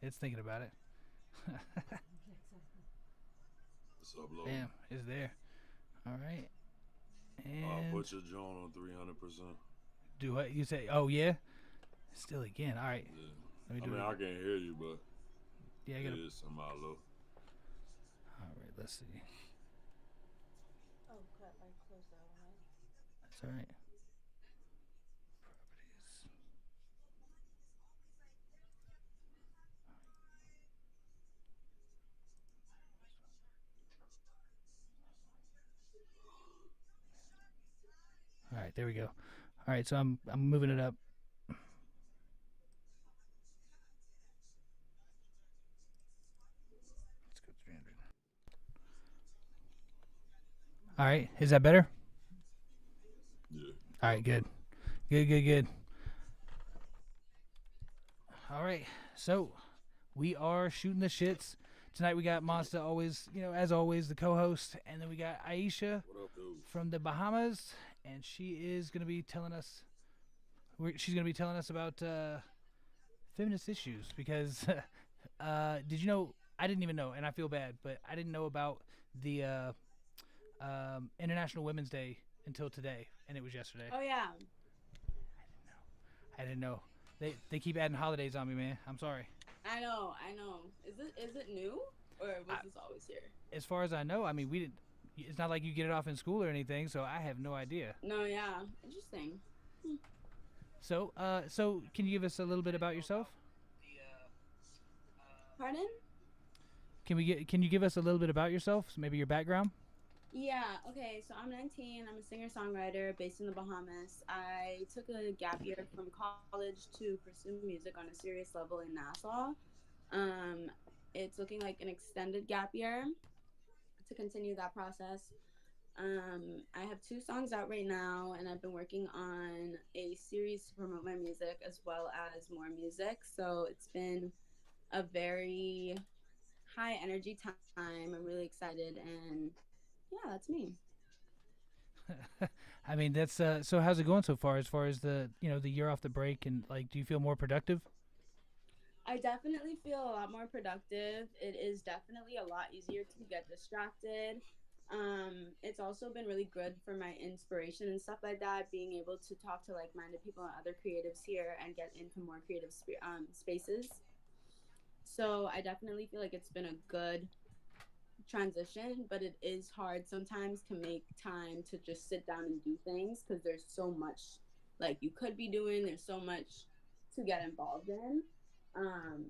It's thinking about it. What's up, low? Bam, it's there. All right. And Put your joint on 300%. do what you say? Oh yeah. Still again. All right. Yeah. Let me I do mean, it I again. can't hear you, but Yeah, I it gotta. is somehow low. All right. Let's see. Oh crap! I closed that one, right? That's all right. Properties. All right. There we go. All right. So I'm moving it up. Let's go 300. All right. Is that better? Yeah. All right. Much Good. better. Good. Good. Good. All right. So we are shooting the shits. Tonight we got Monsta, always, as always, the co-host, and then we got Aisha What up, dude? from the Bahamas, and she is gonna be telling us. She's gonna be telling us about feminist issues because did you know? I didn't even know, and I feel bad, but I didn't know about the International Women's Day until today, and it was yesterday. Oh yeah. I didn't know. They keep adding holidays on me, man. I'm sorry. I know. I know. Is it new or I, was this always here? as far as I know, I mean, we didn't. It's not like you get it off in school or anything, so I have no idea. No. Yeah. Interesting. Hmm. So can you give us a little bit about yourself? Pardon? Can you give us a little bit about yourself? So maybe your background. Yeah. Okay. So I'm 19. I'm a singer songwriter based in the Bahamas. I took a gap year from college to pursue music on a serious level in Nassau. Um, it's looking like an extended gap year to continue that process. I have two songs out right now, and I've been working on a series to promote my music as well as more music. So it's been a very high energy time. I'm really excited, and yeah, that's me. I mean, that's so. How's it going so far? As far as the year off the break, and like, do you feel more productive? I definitely feel a lot more productive. It is definitely a lot easier to get distracted. It's also been really good for my inspiration and stuff like that. Being able to talk to like-minded people and other creatives here and get into more creative spaces. So I definitely feel like it's been a good transition, but it is hard sometimes to make time to just sit down and do things because there's so much like you could be doing. There's so much to get involved in. Um,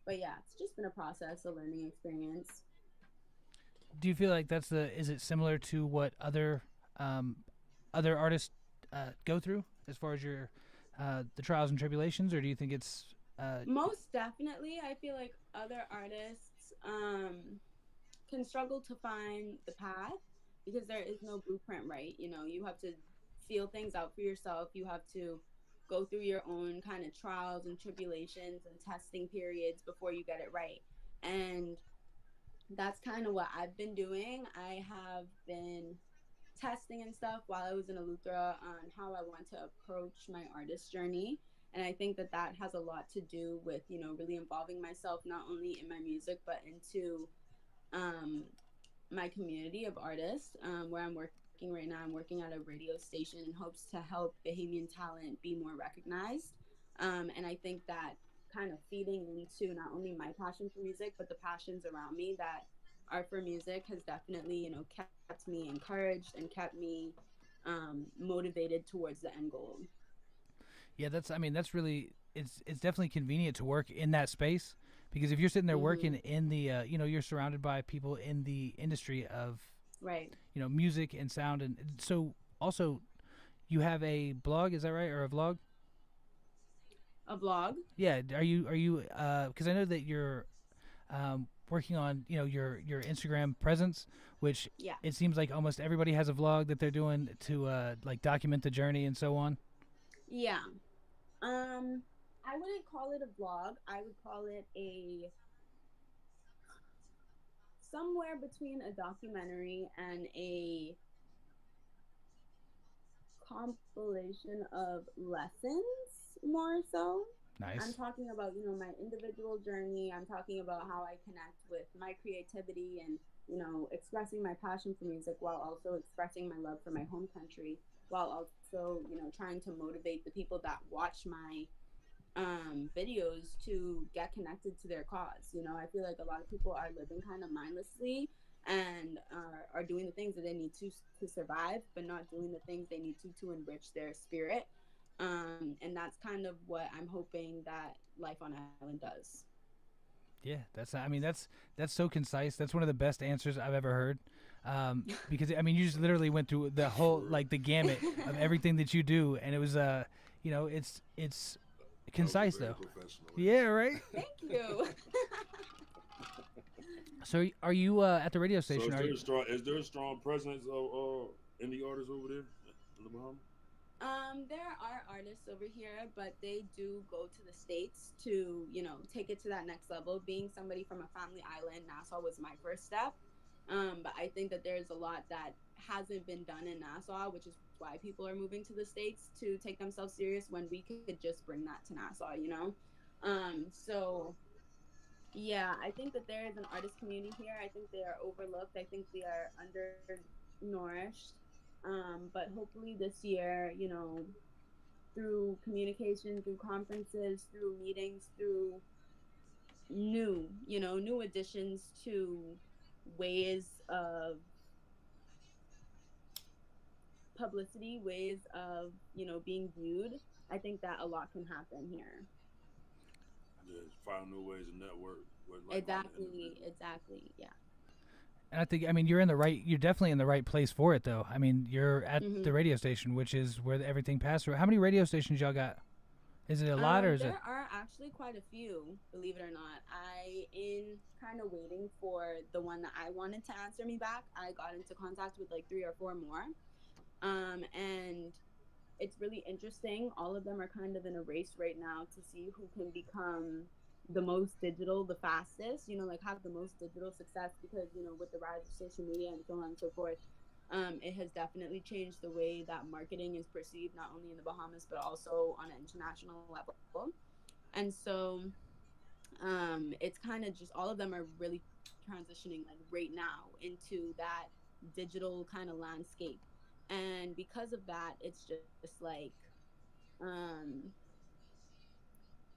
but yeah, it's just been a process, a learning experience. Do you feel like that's the? Is it similar to what um, other artists go through as far as your the trials and tribulations, or do you think it's Most definitely, I feel like other artists can struggle to find the path because there is no blueprint, right? You know, you have to feel things out for yourself. You have to go through your own kind of trials and tribulations and testing periods before you get it right. And that's kind of what I've been doing. I have been testing and stuff while I was in Eleuthera on how I want to approach my artist journey. And I think that that has a lot to do with, really involving myself not only in my music, but into um, my community of artists where I'm working right now. I'm working at a radio station in hopes to help Bahamian talent be more recognized. And I think that kind of feeding into not only my passion for music, but the passions around me that are for music has definitely, kept me encouraged and kept me motivated towards the end goal. yeah? That's I mean that's really it's definitely convenient to work in that space because if you're sitting there Mm-hmm. working in the you're surrounded by people in the industry of Right. music and sound, and so also you have a blog, is that right, or a vlog? A vlog. Yeah, are you because I know that you're working on your Instagram presence, which Yeah. it seems like almost everybody has a vlog that they're doing to like document the journey and so on. Yeah. Um, I wouldn't call it a vlog. I would call it a somewhere between a documentary and a compilation of lessons, more so. I'm Nice. talking about, you know, my individual journey. I'm talking about how I connect with my creativity and, you know, expressing my passion for music while also expressing my love for my home country, while also, you know, trying to motivate the people that watch my videos to get connected to their cause. You know, I feel like a lot of people are living kind of mindlessly and are doing the things that they need to survive, but not doing the things they need to enrich their spirit. And that's kind of what I'm hoping that Life on Island does. Yeah, that's. I mean, that's so concise. That's one of the best answers I've ever heard. Because I mean, you just literally went through the whole For real. like the gamut of everything that you do, and it was you know, it's That was a concise very though. professional Yeah, answer. right. Thank you. So are you at the radio So station? Are you? is there a strong presence of indie artists over there in the Bahamas? There are artists over here, but they do go to the States to, you know, take it to that next level. Being somebody from a family island, Nassau was my first step. But I think that there's a lot that hasn't been done in Nassau, which is why people are moving to the States to take themselves serious when we could just bring that to Nassau, you know? So yeah, I think that there is an artist community here. I think they are overlooked. I think they are undernourished. But hopefully this year, you know, through communication, through conferences, through meetings, through new additions to ways of publicity, ways of, you know, being viewed, I think that a lot can happen here. Yeah, find new ways to network with like-minded Exactly, individuals. exactly. Yeah. And I think I mean you're in the right. You're definitely in the right place for it though. I mean you're at Hmm. the radio station, which is where everything passed through. How many radio stations y'all got? Is it a lot or is it? There are actually quite a few, believe it or not. In kind of waiting for the one that I wanted to answer me back, I got into contact with like three or four more. And it's really interesting. All of them are kind of in a race right now to see who can become the most digital, the fastest, you know, like have the most digital success because, you know, with the rise of social media and so on and so forth, it has definitely changed the way that marketing is perceived, not only in the Bahamas, but also on an international level. And so it's kind of just all of them are really transitioning like right now into that digital kind of landscape. And because of that, it's just like um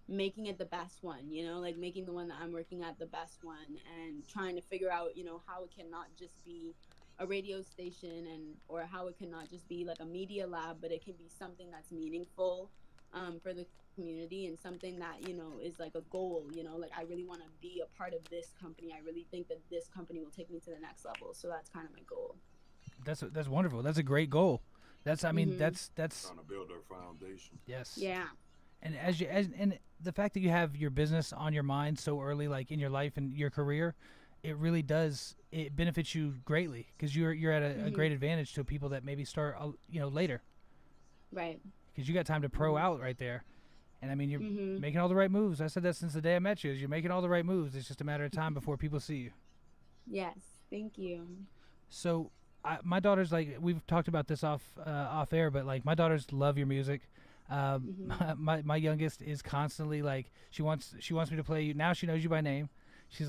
making it the best one, you know, like making the one that I'm working at the best one and trying to figure out, you know, how it cannot just be a radio station and or how it cannot just be like a media lab, but it can be something that's meaningful for the community and something that, you know, is like a goal, you know, like I really want to be a part of this company. I really think that this company will take me to the next level. So that's kind of my goal. That's wonderful. That's a great goal. That's I mean Mhm. that's Trying to build their foundation. yes. Yeah. And and the fact that you have your business on your mind so early, like in your life and your career, it really does. It benefits you greatly because you're at a Mhm. great advantage to people that maybe start you know later Right. because you got time to pro Mhm. out right there. And I mean you're Mhm. making all the right moves. I said that since the day I met you. Is you're making all the right moves. It's just a matter of time before people see you. Yes. Thank you. So my daughters like we've talked about this off air, but like my daughters love your music. Mhm. My youngest is constantly like she wants me to play you. Now she knows you by name. She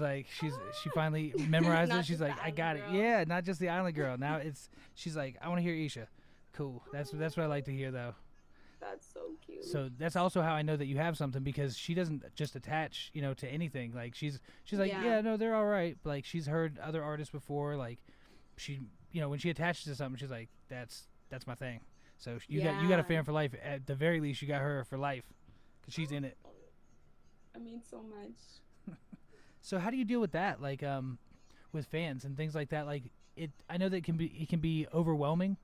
finally memorized it. Not She's just the like I island got it. girl. Yeah, not just the island girl. Now it's she's like I want to hear Isha. Cool. That's what I like to hear though. That's so cute. So that's also how I know that you have something because she doesn't just attach, you know, to anything. Like she's like, Yeah. yeah, no, they're all right. Like she's heard other artists before. Like she, you know, when she attaches to something, she's like, that's my thing. So you got a Yeah. fan for life. At the very least, you got her for life, cause she's in it. I mean so much. So how do you deal with that? Like with fans and things like that. Like I know that it can be overwhelming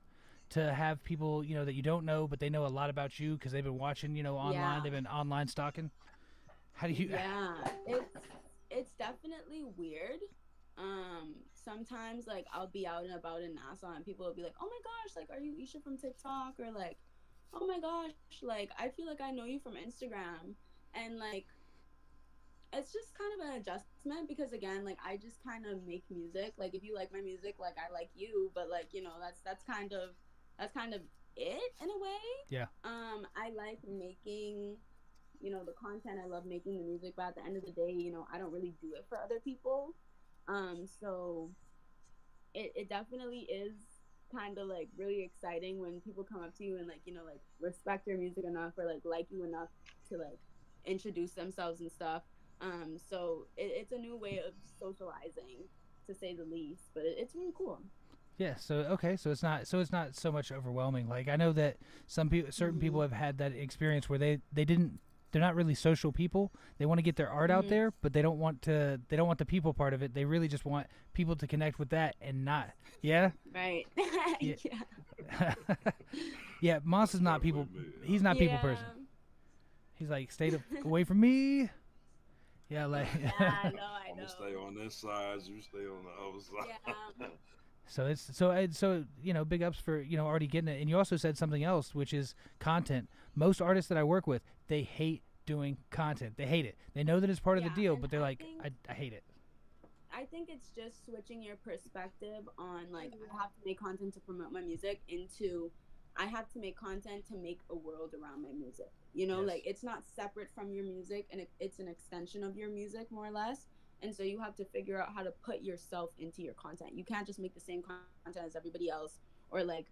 to have people you know that you don't know, but they know a lot about you because they've been watching you know online. Yeah. They've been online stalking. How do you? Yeah. It's definitely weird. Sometimes like I'll be out and about in Nassau and people will be like, "Oh my gosh, like are you Isha from TikTok?" or like, "Oh my gosh, like I feel like I know you from Instagram." And like it's just kind of an adjustment because again, like I just kind of make music. Like if you like my music, like I like you, but like, you know, that's kind of it in a way. Yeah. I like making the content. I love making the music, but at the end of the day, I don't really do it for other people. So it definitely is kind of like really exciting when people come up to you and like like respect your music enough or like you enough to like introduce themselves and stuff. So it's a new way of socializing, to say the least, but it's really cool. Yeah. So okay. So it's not so much overwhelming. Like I know that some people, certain people Hmm. have had that experience where they didn't. They're not really social people. They want to get their art out Hmm. there, but they don't want to. They don't want the people part of it. They really just want people to connect with that and not. Yeah. Right. Yeah. Yeah. Yeah. Moss That's is not definitely people. me. He's not people person. Yeah. He's like away from me. Yeah. Yeah. Like. Yeah, I know, I I'm gonna stay know. on this side. You stay on the other Yeah. side. So big ups for already getting it. And you also said something else, which is content. Most artists that I work with, they hate doing content. They hate it. They know that it's part of the Yeah, deal, and but they're I like, think I hate it. I think it's just switching your perspective on like I have to make content to promote my music into I have to make content to make a world around my music. Like Yes. it's not separate from your music and it's an extension of your music more or less. And so you have to figure out how to put yourself into your content. You can't just make the same content as everybody else or like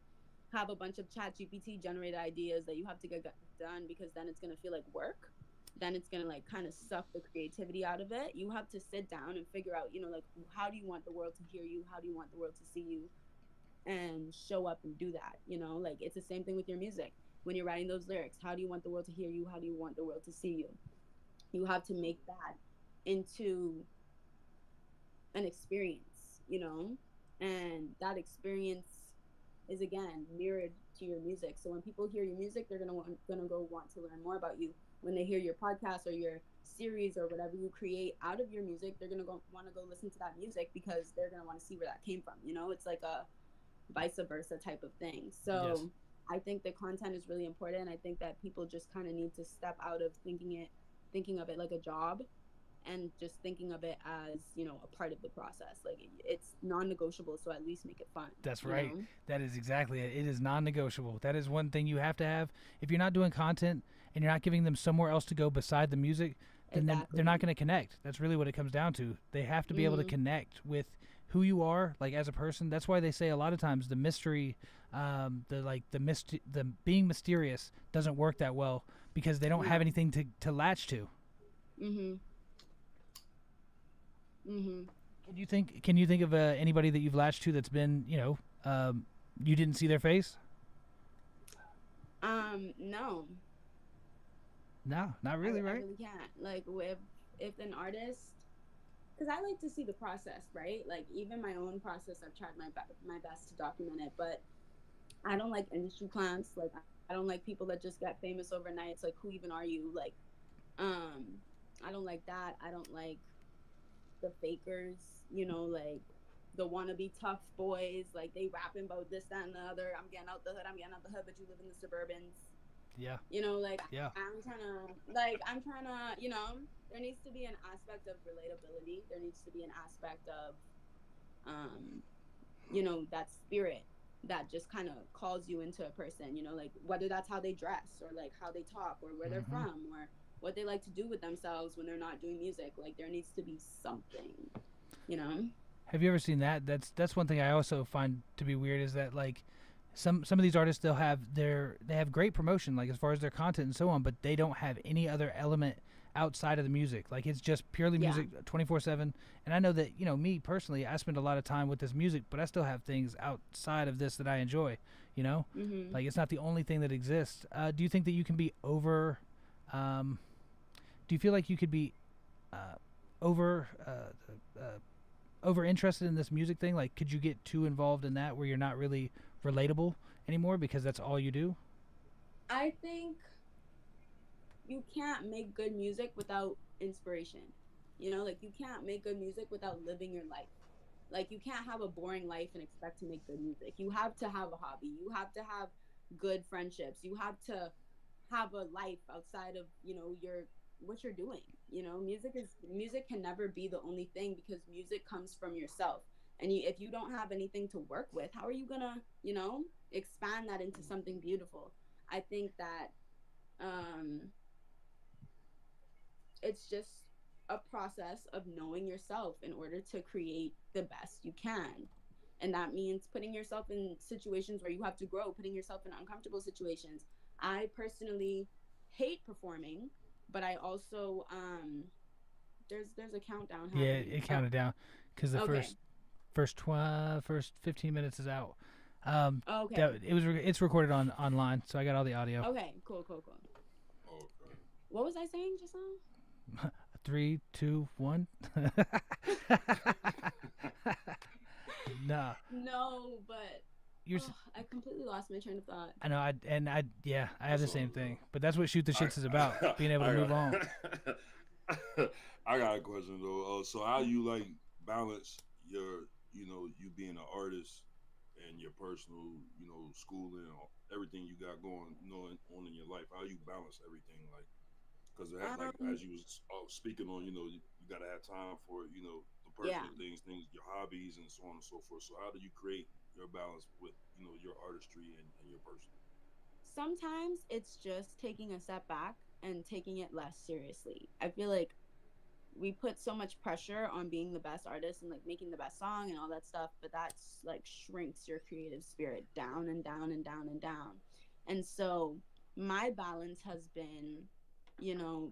have a bunch of chat GPT generated ideas that you have to get done because then it's going to feel like work, then it's going to like kind of suck the creativity out of it. You have to sit down and figure out, like how do you want the world to hear you? How do you want the world to see you? And show up and do that, like it's the same thing with your music. When you're writing those lyrics, how do you want the world to hear you? How do you want the world to see you? You have to make that into an experience, and that experience is again mirrored to your music. So when people hear your music, they're gonna go want to learn more about you. When they hear your podcast or your series or whatever you create out of your music, they're gonna go want to go listen to that music because they're gonna want to see where that came from. It's like a vice versa type of thing. Yes. So I think the content is really important. I think that people just kind of need to step out of thinking of it like a job and just thinking of it as a part of the process. Like it's non-negotiable, so at least make it fun. That's right. That is exactly it. It is non-negotiable. That is one thing you have to have. If you're not doing content and you're not giving them somewhere else to go beside the music, then they're not Exactly. going to connect. That's really what it comes down to. They have to be able to Mhm. connect with who you are, like as a person. That's why they say a lot of times the mystery, the being mysterious doesn't work that well because they don't have No. anything to latch to. Mhm. Mhm. Can you think of anybody that you've latched to that's been you didn't see their face? No. No, not really, I right? really can't. Like with if an artist, because I like to see the process, right? Like even my own process, I've tried my best to document it, but I don't like industry clowns. Like I don't like people that just get famous overnight. It's like who even are you? Like um, I don't like that. I don't like the fakers. Like the wannabe tough boys. Like they rapping about this, that, and the other. I'm getting out the hood. I'm getting out the hood, but you live in the suburbans. Yeah, Like yeah. I'm trying to, there needs to be an aspect of relatability. There needs to be an aspect of, um, that spirit that just kind of calls you into a person, like whether that's how they dress or like how they talk or where they're Hmm. from or what they like to do with themselves when they're not doing music. Like there needs to be something, you know? Have you ever seen that? That's one thing I also find to be weird is that like some of these artists they have great promotion like as far as their content and so on, but they don't have any other element outside of the music. Like it's just purely Yeah. music 24/7. And I know that me personally, I spend a lot of time with this music, but I still have things outside of this that I enjoy. You know, Mm-hmm. like it's not the only thing that exists. Do you think that you can be over? Um, do you feel like you could be uh, over? Over interested in this music thing? Like, could you get too involved in that where you're not really relatable anymore because that's all you do? I think you can't make good music without inspiration. Like you can't make good music without living your life. Like you can't have a boring life and expect to make good music. You have to have a hobby. You have to have good friendships. You have to have a life outside of, your what you're doing. Music can never be the only thing because music comes from yourself. And if you don't have anything to work with, how are you going to, expand that into something beautiful? I think that um it's just a process of knowing yourself in order to create the best you can. And that means putting yourself in situations where you have to grow, putting yourself in uncomfortable situations. I personally hate performing, but I also there's a countdown Yeah, happening. it counted down because the Okay. first 15 minutes is out. Okay. That it's recorded on online, so I got all the audio. Okay. Cool. Cool. Cool. Okay. What was I saying just now? Three, two, one. Nah, No, but you're. oh, I completely lost my train of thought. I know. Yeah, I have That's the all same good. thing. But that's what shoot the shits is about. Being able to I move on. got I got a question though. So how you like balance your, you being an artist and your personal, schooling, or everything you got going, on in your life? How you balance everything, like, because like Um, as you was speaking on, you got to have time for, the yeah. personal things, your hobbies, and so on and so forth. So how do you create your balance with, your artistry and your personal? Sometimes it's just taking a step back and taking it less seriously. I feel like we put so much pressure on being the best artist and like making the best song and all that stuff, but that's like shrinks your creative spirit down and down and down and down. And so my balance has been,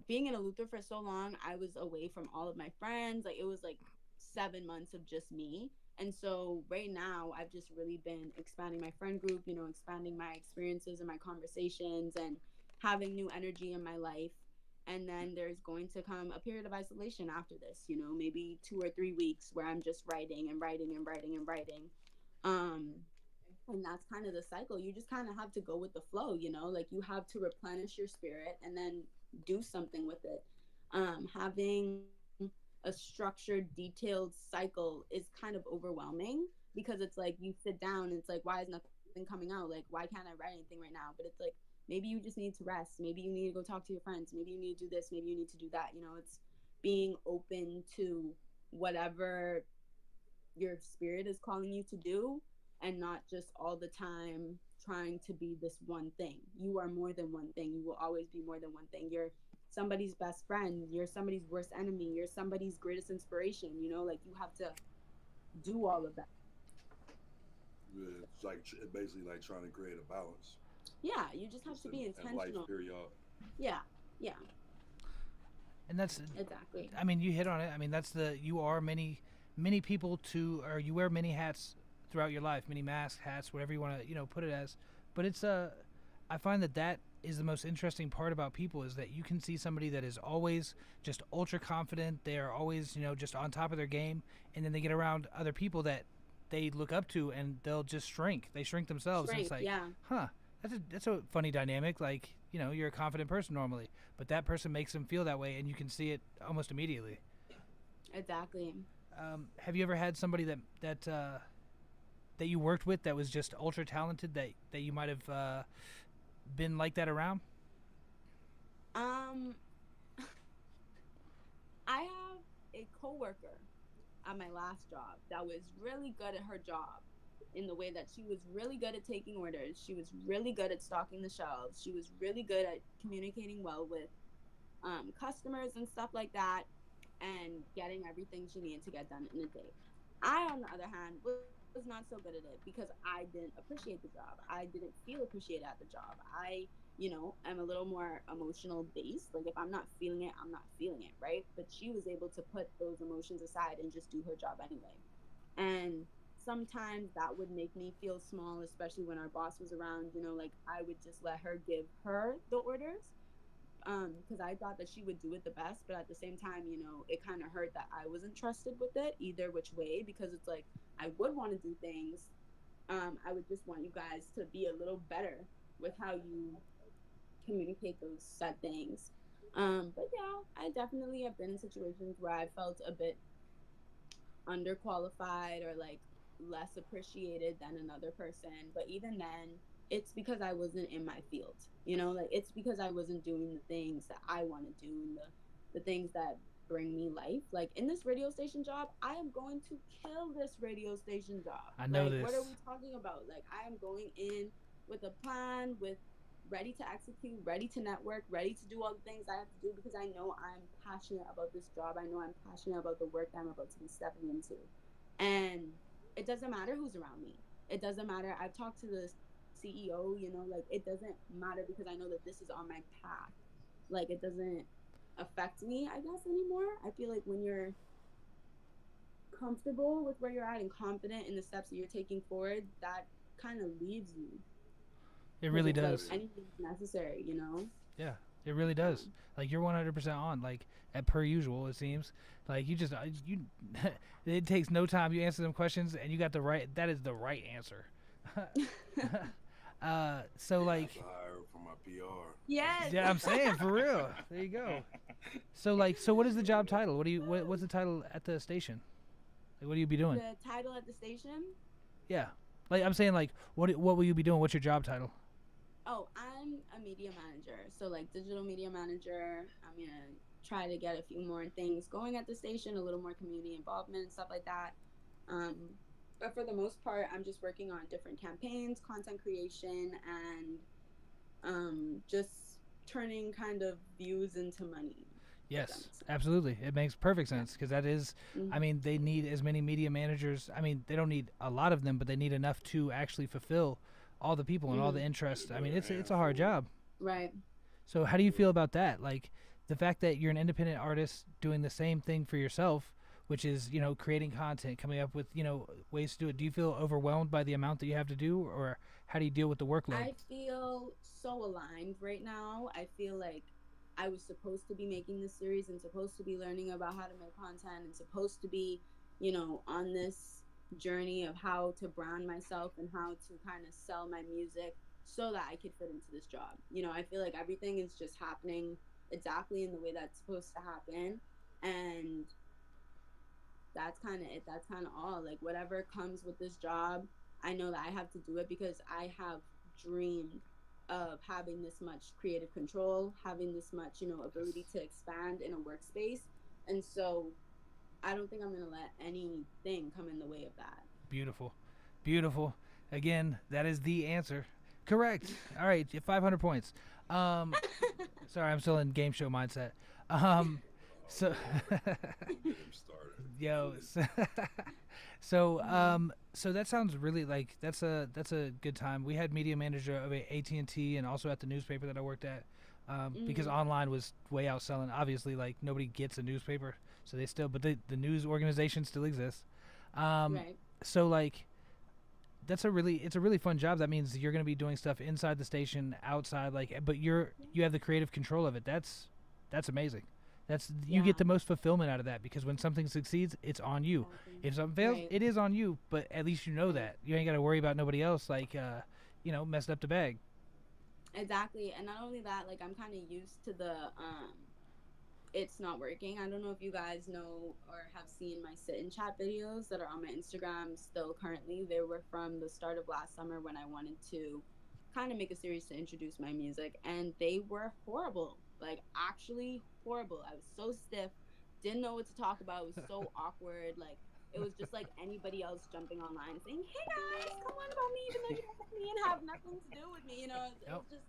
being in a Luther for so long, I was away from all of my friends. Like it was like 7 months of just me. And so right now I've just really been expanding my friend group, expanding my experiences and my conversations and having new energy in my life. And then there's going to come a period of isolation after this, maybe 2 or 3 weeks where I'm just writing and writing and writing and writing. um and that's kind of the cycle. You just kind of have to go with the flow, like you have to replenish your spirit and then do something with it. Having a structured detailed cycle is kind of overwhelming because it's like you sit down and it's like, why is nothing coming out? Like, why can't I write anything right now? But it's like, maybe you just need to rest, maybe you need to go talk to your friends, maybe you need to do this, maybe you need to do that. It's being open to whatever your spirit is calling you to do, and not just all the time trying to be this one thing. You are more than one thing. You will always be more than one thing. You're somebody's best friend, you're somebody's worst enemy, you're somebody's greatest inspiration. Like you have to do all of that. Yeah, it's like basically like trying to create a balance Yeah, you just have just to be in life, intentional. period. Yeah, yeah, And that's. exactly. I mean, you hit on it. I mean, that's the. You are many people to, or you wear many hats throughout your life, many masks, hats, whatever you want to, put it as. But it's I find that is the most interesting part about people is that you can see somebody that is always just ultra confident. They are always, just on top of their game, and then they get around other people that they look up to, and they'll just shrink. They shrink themselves, and it's Strength, like, yeah, huh, that's a funny dynamic. Like, you're a confident person normally, but that person makes them feel that way, and you can see it almost immediately. exactly. Have you ever had somebody that you worked with that was just ultra talented that you might have been like that around? um I have a coworker at my last job that was really good at her job, in the way that she was really good at taking orders. She was really good at stocking the shelves. She was really good at communicating well with customers and stuff like that, and getting everything she needed to get done in a day. I, on the other hand, was not so good at it because I didn't appreciate the job. I didn't feel appreciated at the job. I'm a little more emotional based. Like, if I'm not feeling it, I'm not feeling it, right? But she was able to put those emotions aside and just do her job anyway. And sometimes that would make me feel small, especially when our boss was around. Like, I would just let her give her the orders, because I thought that she would do it the best, but at the same time, it kind of hurt that I wasn't trusted with it either which way, because it's like I would want to do things. I would just want you guys to be a little better with how you communicate those said things. But yeah, I definitely have been in situations where I felt a bit underqualified or like less appreciated than another person. But even then, it's because I wasn't in my field. Like, it's because I wasn't doing the things that I want to do, and the things that bring me life. Like, in this radio station job, I am going to kill this radio station job. I know Like, what are this. we talking about? Like, I am going in with a plan, with ready to execute, ready to network, ready to do all the things I have to do because I know I'm passionate about this job. I know I'm passionate about the work that I'm about to be stepping into. And it doesn't matter who's around me. It doesn't matter. I've talked to the CEO, like it doesn't matter because I know that this is on my path. Like it doesn't affect me, I guess, anymore. I feel like when you're comfortable with where you're at and confident in the steps that you're taking forward, that kind of leaves you It because really it's like does. anything's necessary. Yeah, it really Yeah. does. Like you're 100% on. Like at per usual, it seems. Like you just you. It takes no time. You answer them questions, and you got the right. That is the right answer. So I like, have to hire her for my PR. Yes. yeah, I'm saying for real. There you go. So like, so what is the job title? What's the title at the station? Like, what do you be doing? The title at the station. Yeah, like I'm saying, like, what will you be doing? What's your job title? Oh, I'm a media manager. So like digital media manager. I'm gonna try to get a few more things going at the station, a little more community involvement and stuff like that. Um, but for the most part, I'm just working on different campaigns, content creation, and just turning kind of views into money, if that Yes, makes sense. absolutely. It makes perfect Yeah. sense because that is, I Hmm. mean, they need as many media managers. I mean, they don't need a lot of them, but they need enough to actually fulfill all the people and all the Hmm. interest. I But mean, a it's a hard handful. job. Right. So, how do you feel about that? Like the fact that you're an independent artist doing the same thing for yourself, which is creating content, coming up with ways to do it. Do you feel overwhelmed by the amount that you have to do, or how do you deal with the workload? I feel so aligned right now. I feel like I was supposed to be making this series and supposed to be learning about how to make content and supposed to be, on this journey of how to brand myself and how to kind of sell my music so that I could fit into this job. I feel like everything is just happening exactly in the way that's supposed to happen. And that's kind of it. That's kind of all. Like, whatever comes with this job, I know that I have to do it because I have dreamed of having this much creative control, having this much, Yes. ability to expand in a workspace. And so I don't think I'm going to let anything come in the way of that. Beautiful, beautiful. Again, that is the answer. Correct. All right, 500 points. Um, Sorry, I'm still in game show mindset. Um, Oh so, Lord, don't get him started. yo, Please. so that sounds really like that's a good time. We had media manager of AT&T and also at the newspaper that I worked at, because Hmm. online was way outselling. Obviously, like nobody gets a newspaper, so they still, but the news organization still exists. Um, Right. so like it's a really fun job. That means you're going to be doing stuff inside the station, outside, like, but you have the creative control of it. That's amazing. That's you get Yeah. the most fulfillment out of that because when something succeeds, it's on you. Exactly. If something fails, Right. it is on you. But at least you know Right. that you ain't got to worry about nobody else, like messing up the bag. Exactly. And not only that, like, I'm kind of used to the it's not working. I don't know if you guys know or have seen my sit and chat videos that are on my Instagram still currently. They were from the start of last summer when I wanted to kind of make a series to introduce my music, and they were horrible. Like, actually horrible. I was so stiff, didn't know what to talk about. It was so awkward. Like, it was just like anybody else jumping online saying, "Hey guys, come on about me," even though you don't know me and have nothing to do with me. It Yep. was just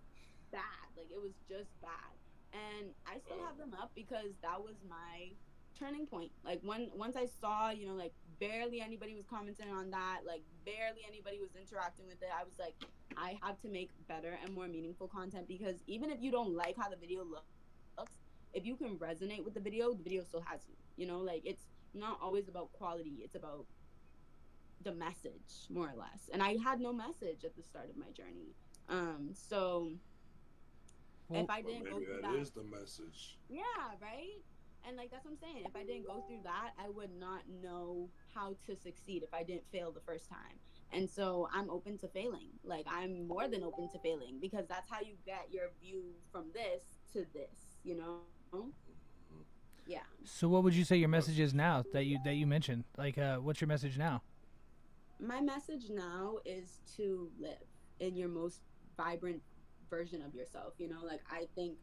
bad. Like, it was just bad, and I still Oh, have them up because that was my turning point. Like, once I saw, like, barely anybody was commenting on that, like barely anybody was interacting with it, I was like, I have to make better and more meaningful content because even if you don't like how the video looks, if you can resonate with the video still has you. Like, it's not always about quality, it's about the message more or less. And I had no message at the start of my journey. So if Well, I but didn't go maybe through that that. is the message. Yeah, right? And like that's what I'm saying. If I didn't go through that, I would not know how to succeed if I didn't fail the first time. And so I'm open to failing. Like, I'm more than open to failing because that's how you get your view from this to this. Mhm. Yeah. so what would you say your That's message is now that you mentioned? Like, what's your message now? My message now is to live in your most vibrant version of yourself. Like, I think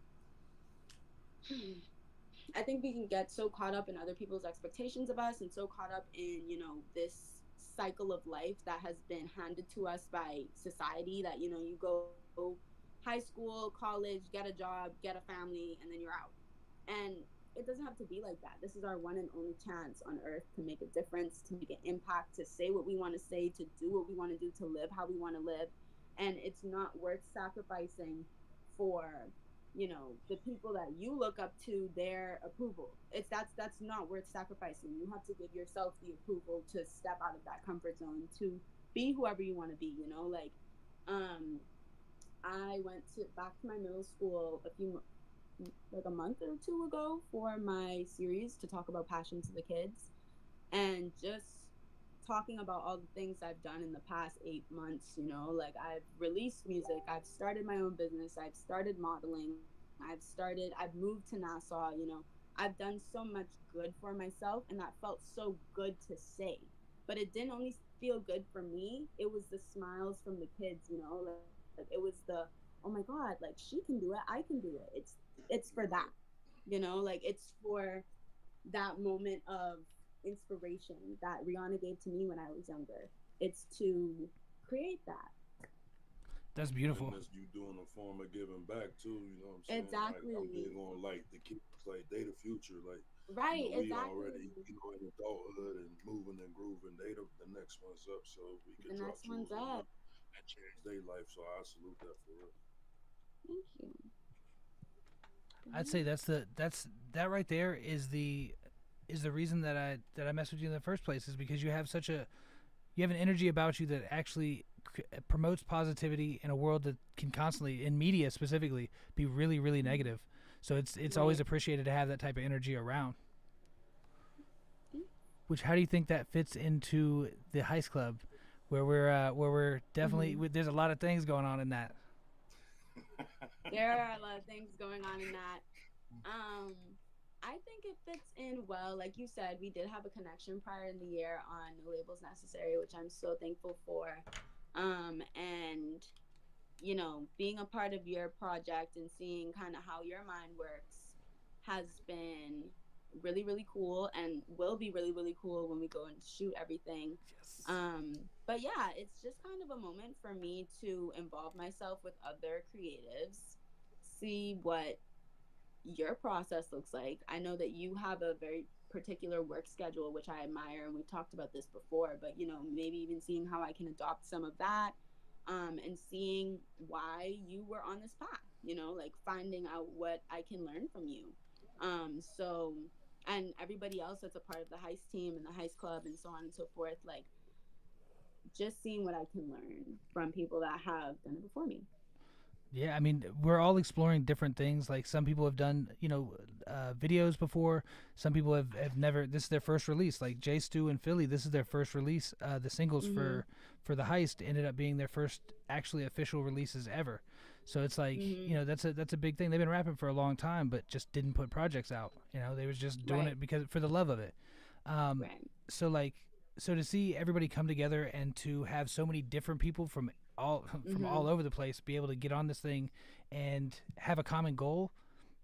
we can get so caught up in other people's expectations of us and so caught up in, this cycle of life that has been handed to us by society that, you go high school, college, get a job, get a family, and then you're out. And it doesn't have to be like that. This is our one and only chance on earth to make a difference, to make an impact, to say what we want to say, to do what we want to do, to live how we want to live. And it's not worth sacrificing for, the people that you look up to, their approval. That's not worth sacrificing. You have to give yourself the approval to step out of that comfort zone, to be whoever you want to be, like um I went to back to my middle school like a month or two ago for my series to talk about passion to the kids, and just talking about all the things I've done in the past 8 months. Like I've released music, I've started my own business, I've started modeling, I've moved to Nassau. I've done so much good for myself, and that felt so good to say. But it didn't only feel good for me, it was the smiles from the kids. Like it was the, oh my god, like she can do it, I can do it. It's for that. Like it's for that moment of inspiration that Rihanna gave to me when I was younger. It's to create that. That's And beautiful. that's you doing a form of giving back too. You know what I'm saying? Like I'm Exactly. big on like the kids, like they the future. Like Right, we exactly. already in adulthood and moving and grooving. They the next ones up, so we The could drop next one's jewels on up. them and change their life. So I salute that for real. Thank you. But I'd yeah. say that right there is the reason that I mess with you in the first place, is because you have an energy about you that actually promotes positivity in a world that can constantly, in media specifically, be really really negative. So it's always Right. appreciated to have that type of energy around. Mm-hmm. Which, how do you think that fits into the Heist Club, where we're definitely, there's a lot of things going on in that. There are a lot of things going on in that. Um, I think it fits in well. Like you said, we did have a connection prior in the year on No Labels Necessary, which I'm so thankful for. And being a part of your project and seeing kind of how your mind works has been really, really cool, and will be really, really cool when we go and shoot everything. Yes. But yeah, it's just kind of a moment for me to involve myself with other creatives, see what your process looks like. I know that you have a very particular work schedule, which I admire, and we've talked about this before, but maybe even seeing how I can adopt some of that, and seeing why you were on this path, like finding out what I can learn from you. So, and everybody else that's a part of the heist team and the heist club and so on and so forth, like just seeing what I can learn from people that have done it before me. Yeah, I mean, we're all exploring different things. Like some people have done, videos before. Some people have never. This is their first release. Like Jay Stu and Philly, this is their first release. The singles Mm-hmm. for the heist ended up being their first actually official releases ever. So it's like, Mm-hmm. that's a big thing. They've been rapping for a long time, but just didn't put projects out. They was just doing Right. it because for the love of it. Um, Right. so like, so to see everybody come together and to have so many different people from all from Mm-hmm. all over the place be able to get on this thing and have a common goal,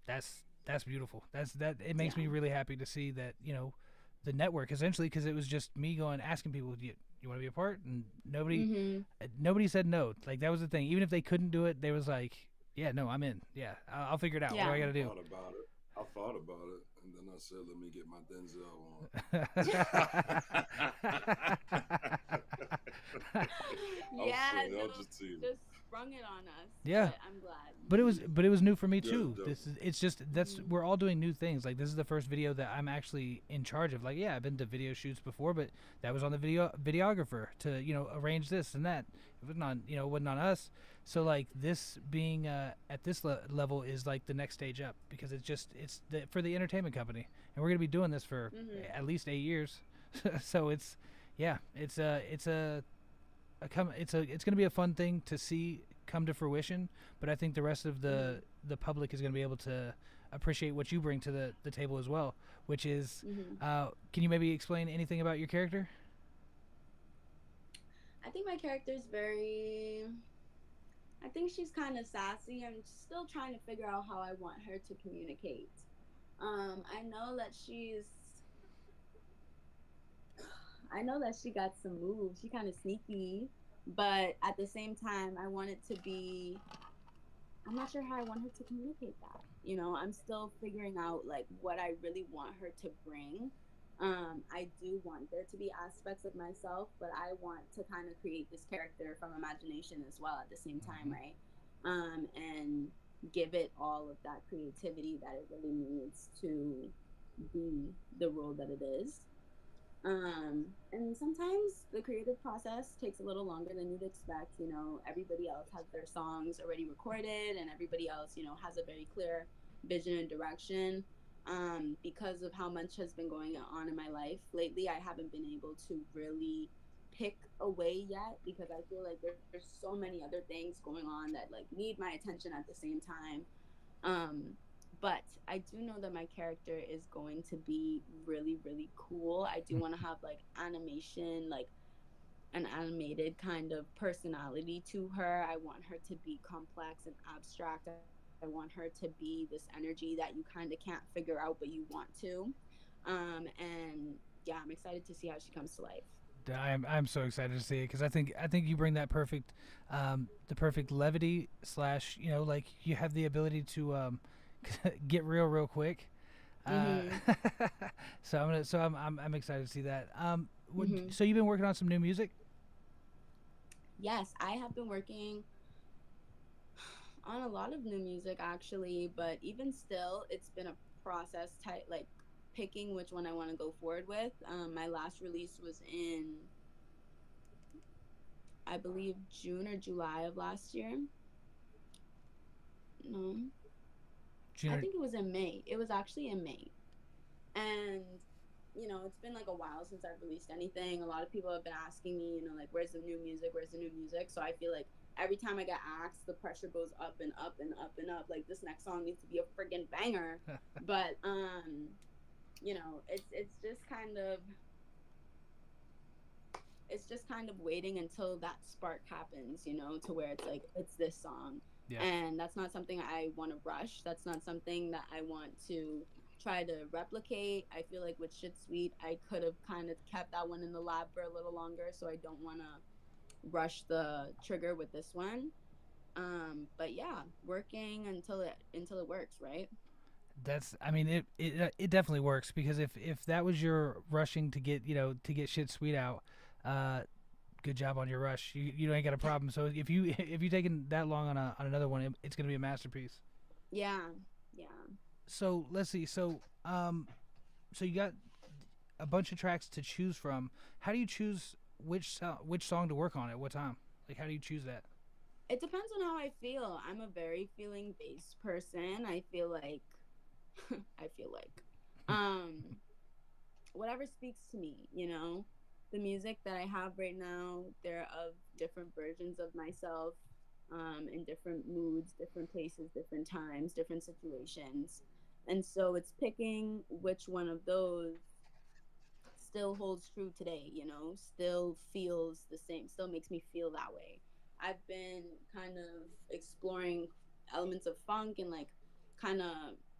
that's beautiful. That it makes Yeah. me really happy to see that, the network essentially, because it was just me going asking people, you want to be a part, and Mm-hmm. nobody said no. Like that was the thing. Even if they couldn't do it, they was like, yeah, no, I'm in. Yeah, I'll figure it out. What do Yeah. I got to do? Thought about it. I thought about it, and then I said, "Let me get my Denzel on." I'm Yeah, funny. no, I'm just teasing. just sprung it on us, Yeah, but I'm glad. but it was new for me Yeah, too. definitely. It's just that's Hmm. we're all doing new things. Like this is the first video that I'm actually in charge of. Like yeah, I've been to video shoots before, but that was on the videographer to arrange this and that. It wasn't on it wasn't on us. So like this being at this level is like the next stage up, because for the entertainment company, and we're gonna be doing this for Hmm. at least 8 years. So it's yeah, it's going to be a fun thing to see come to fruition. But I think the rest of Hmm. the public is going to be able to appreciate what you bring to the table as well, which is, Hmm. can you maybe explain anything about your character? I think my character's very. I think she's kind of sassy. I'm still trying to figure out how I want her to communicate. I know that I know that she got some moves. She kind of sneaky, but at the same time, I want it to be I'm not sure how I want her to communicate that. You know, I'm still figuring out like what I really want her to bring. I do want there to be aspects of myself, but I want to kind of create this character from imagination as well at the same time, Hmm. right? And give it all of that creativity that it really needs to be the role that it is. And sometimes the creative process takes a little longer than you'd expect. You know, everybody else has their songs already recorded, and everybody else, you know, has a very clear vision and direction. Because of how much has been going on in my life lately, I haven't been able to really pick a way yet because I feel like there's so many other things going on that like need my attention at the same time. um but I do know that my character is going to be really, really cool. I do want to have like animation, like an animated kind of personality to her. I want her to be complex and abstract. I want her to be this energy that you kind of can't figure out, but you want to. And yeah, I'm excited to see how she comes to life. I'm so excited to see it because I think you bring that perfect, the perfect levity slash, like you have the ability to get real quick. Uh, Mm-hmm. so I'm excited to see that. Mm-hmm. So you've been working on some new music? Yes, I have been working on a lot of new music actually, but even still, it's been a process type like picking which one I want to go forward with. My last release was in, I believe, June or July of last year. No, I Junior. think it was in May. It was actually in May. And you know, it's been like a while since I've released anything. A lot of people have been asking me, you know, like where's the new music, where's the new music. So I feel like every time I get asked, the pressure goes up and up and up and up, like this next song needs to be a friggin' banger. But you know, it's just kind of, it's just kind of waiting until that spark happens, you know, to where it's like it's this song. Yeah. And that's not something I want to rush. That's not something that I want to try to replicate. I feel like with Shit Sweet, I could have kind of kept that one in the lab for a little longer, so I don't want to rush the trigger with this one. But yeah, working until it works, right? That's. I mean, it definitely works because if that was your rushing to get to get shit sweet out, uh, good job on your rush. You ain't got a problem. So if you taking that long on another one, it's gonna be a masterpiece. Yeah, yeah. So let's see. So you got a bunch of tracks to choose from. How do you choose which song to work on at what time? Like how do you choose that? It depends on how I feel. I'm a very feeling based person. I feel like I feel like um whatever speaks to me, you know. The music that I have right now, they're of different versions of myself, in different moods, different places, different times, different situations. And so it's picking which one of those still holds true today, you know, still feels the same, still makes me feel that way. I've been kind of exploring elements of funk and like kind of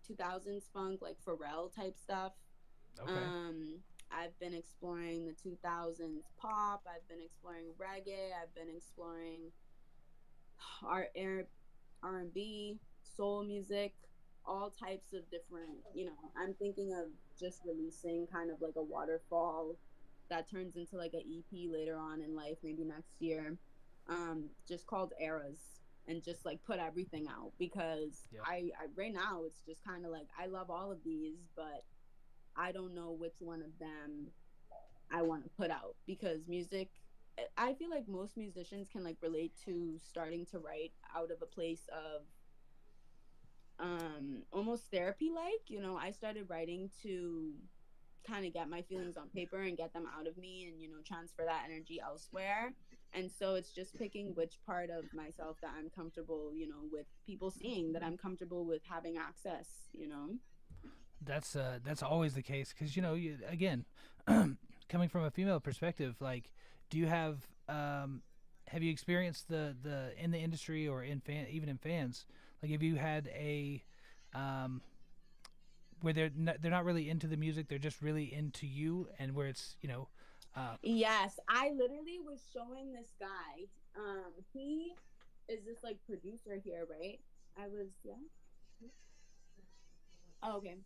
2000s funk, like Pharrell type stuff. Okay. Um, I've been exploring the 2000s pop, I've been exploring reggae, I've been exploring R R&B, soul music, all types of different, you know, I'm thinking of just releasing kind of like a waterfall that turns into like an EP later on in life, maybe next year. Just called Eras, and just like put everything out because Yep. I right now it's just kind of like I love all of these, but I don't know which one of them I want to put out because music, I feel like most musicians can like relate to starting to write out of a place of almost therapy, like, you know, I started writing to kind of get my feelings on paper and get them out of me and, you know, transfer that energy elsewhere. And so it's just picking which part of myself that I'm comfortable, you know, with people seeing, that I'm comfortable with having access, you know. That's always the case because again, coming from a female perspective, like, do you have you experienced the in the industry or in even in fans, like, have you had a um, where they're not really into the music, they're just really into you, and where it's uh, Yes, I literally was showing this guy. He is this like producer here, right? I was, yeah. Oh, okay.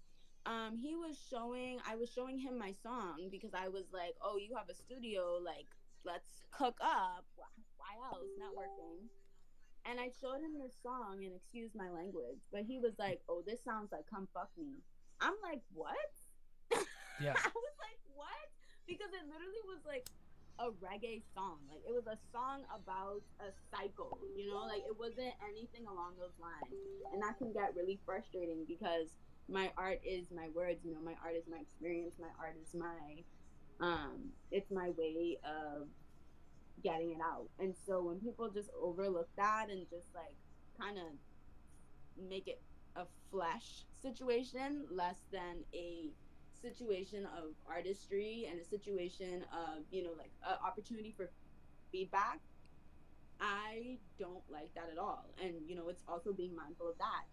He was showing. I was showing him my song because I was like, "Oh, you have a studio. Like, let's cook up. Why else? Not working." And I showed him this song, and excuse my language, but he was like, "Oh, this sounds like 'Come Fuck Me.'" I'm like, "What?" Yeah. I was like, "What?" Because it literally was like a reggae song. Like it was a song about a cycle, you know? Like it wasn't anything along those lines. And that can get really frustrating because my art is my words, you know, my art is my experience, my art is my it's my way of getting it out. And so when people just overlook that and just like kind of make it a flesh situation less than a situation of artistry and a situation of, you know, like an opportunity for feedback, I don't like that at all. And, you know, it's also being mindful of that,